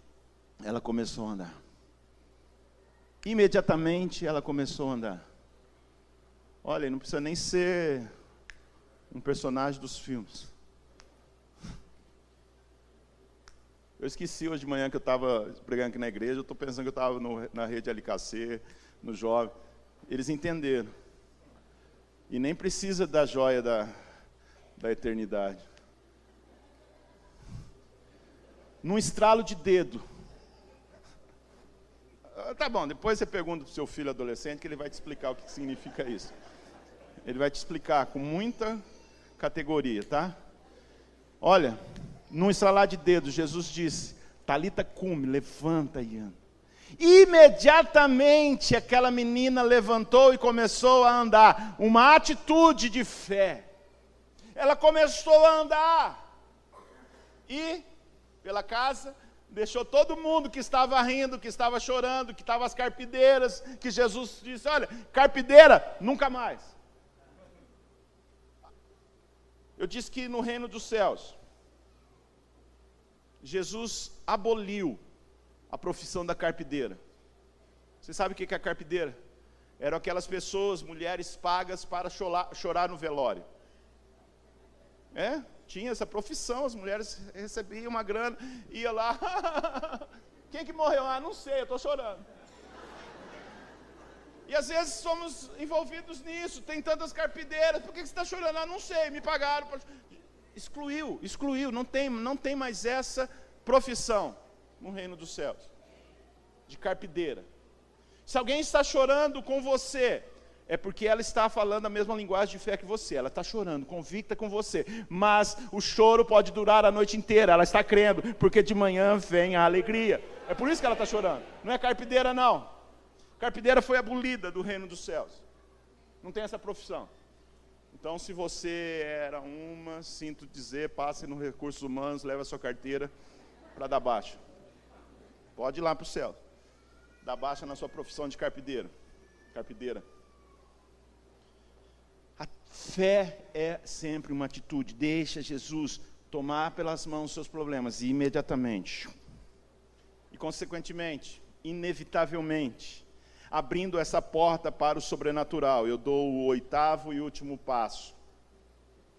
Speaker 1: ela começou a andar. Imediatamente ela começou a andar. Olha, não precisa nem ser um personagem dos filmes. Eu esqueci hoje de manhã que eu estava pregando aqui na igreja. Eu estou pensando que eu estava na rede LKC, no jovem. Eles entenderam. E nem precisa da joia da eternidade. Num estralo de dedo. Tá bom, depois você pergunta para o seu filho adolescente, que ele vai te explicar o que significa isso. Ele vai te explicar com muita categoria, tá? Olha, num estralar de dedos, Jesus disse: Talita cumi, levanta e anda. Imediatamente aquela menina levantou e começou a andar. Uma atitude de fé. Ela começou a andar. E, pela casa, deixou todo mundo que estava rindo, que estava chorando, que estavam as carpideiras, que Jesus disse: olha, carpideira, nunca mais. Eu disse que no reino dos céus, Jesus aboliu a profissão da carpideira. Você sabe o que é a carpideira? Eram aquelas pessoas, mulheres pagas para chorar no velório. Tinha essa profissão, as mulheres recebiam uma grana, ia lá, quem que morreu? Não sei, eu estou chorando. E às vezes somos envolvidos nisso, tem tantas carpideiras, por que você está chorando? Não sei, me pagaram. Excluiu, não tem mais essa profissão no reino dos céus, de carpideira. Se alguém está chorando com você, é porque ela está falando a mesma linguagem de fé que você. Ela está chorando, convicta com você. Mas o choro pode durar a noite inteira. Ela está crendo, porque de manhã vem a alegria. É por isso que ela está chorando. Não é carpideira, não. Carpideira foi abolida do reino dos céus. Não tem essa profissão. Então, se você era uma, sinto dizer, passe no Recursos Humanos, leve a sua carteira para dar baixa. Pode ir lá para o céu. Dar baixa na sua profissão de carpideira. A fé é sempre uma atitude. Deixa Jesus tomar pelas mãos os seus problemas e imediatamente, e consequentemente, inevitavelmente, abrindo essa porta para o sobrenatural. Eu dou o 8º e último passo.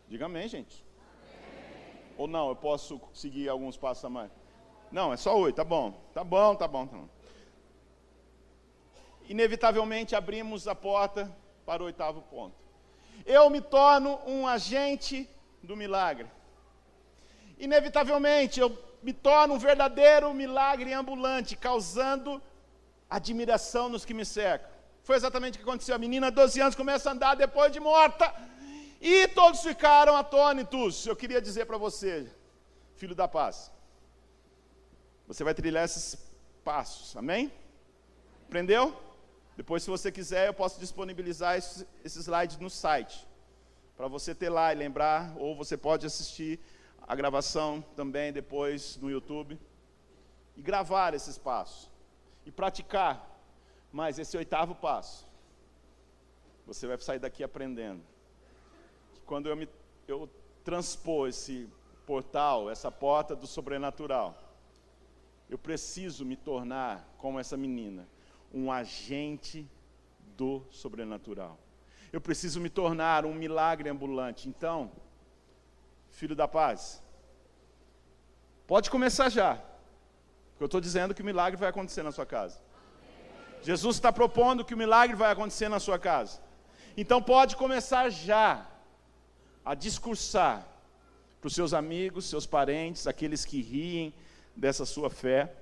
Speaker 1: Diga amém, gente. Amém. Ou não, eu posso seguir alguns passos a mais? Não, é só 8, tá bom. Inevitavelmente abrimos a porta para o 8º ponto. Eu me torno um agente do milagre. Inevitavelmente eu me torno um verdadeiro milagre ambulante, causando admiração nos que me cercam. Foi exatamente o que aconteceu. A menina de 12 anos começa a andar depois de morta, e todos ficaram atônitos. Eu queria dizer para você, filho da paz, você vai trilhar esses passos, amém? Aprendeu? Depois, se você quiser, eu posso disponibilizar esse slide no site, para você ter lá e lembrar, ou você pode assistir a gravação também depois no YouTube, e gravar esses passos, e praticar. Mas esse 8º passo, você vai sair daqui aprendendo. Que quando eu transpor esse portal, essa porta do sobrenatural, eu preciso me tornar, como essa menina, um agente do sobrenatural. Eu preciso me tornar um milagre ambulante. Então, filho da paz, pode começar já, porque eu estou dizendo que o milagre vai acontecer na sua casa. Jesus está propondo que o milagre vai acontecer na sua casa. Então pode começar já a discursar para os seus amigos, seus parentes, aqueles que riem dessa sua fé,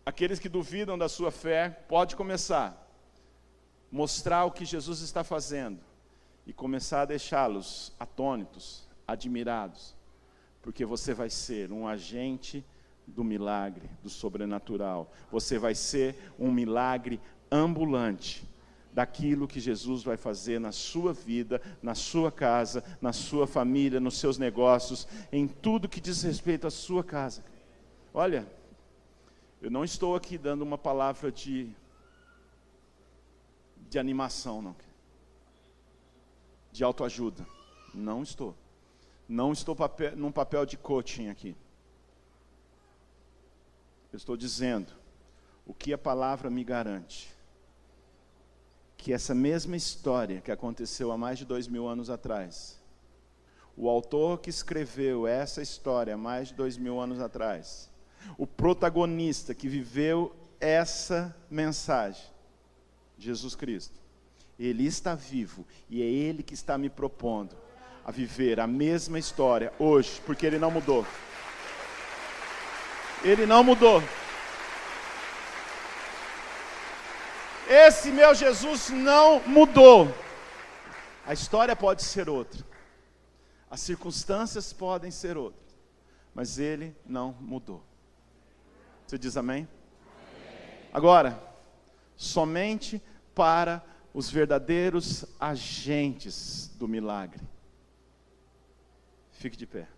Speaker 1: aqueles que duvidam da sua fé, pode começar a mostrar o que Jesus está fazendo e começar a deixá-los atônitos, admirados, porque você vai ser um agente do milagre, do sobrenatural. Você vai ser um milagre ambulante daquilo que Jesus vai fazer na sua vida, na sua casa, na sua família, nos seus negócios, em tudo que diz respeito à sua casa. Olha, eu não estou aqui dando uma palavra de animação, não. De autoajuda. Não estou. Não estou num papel de coaching aqui. Eu estou dizendo o que a palavra me garante. Que essa mesma história que aconteceu há mais de 2000 anos atrás, o autor que escreveu essa história há mais de 2000 anos atrás, o protagonista que viveu essa mensagem, Jesus Cristo, Ele está vivo e é Ele que está me propondo a viver a mesma história hoje, porque Ele não mudou. Ele não mudou. Esse meu Jesus não mudou. A história pode ser outra, as circunstâncias podem ser outras, mas Ele não mudou. Você diz amém? Amém. Agora, somente para os verdadeiros agentes do milagre. Fique de pé.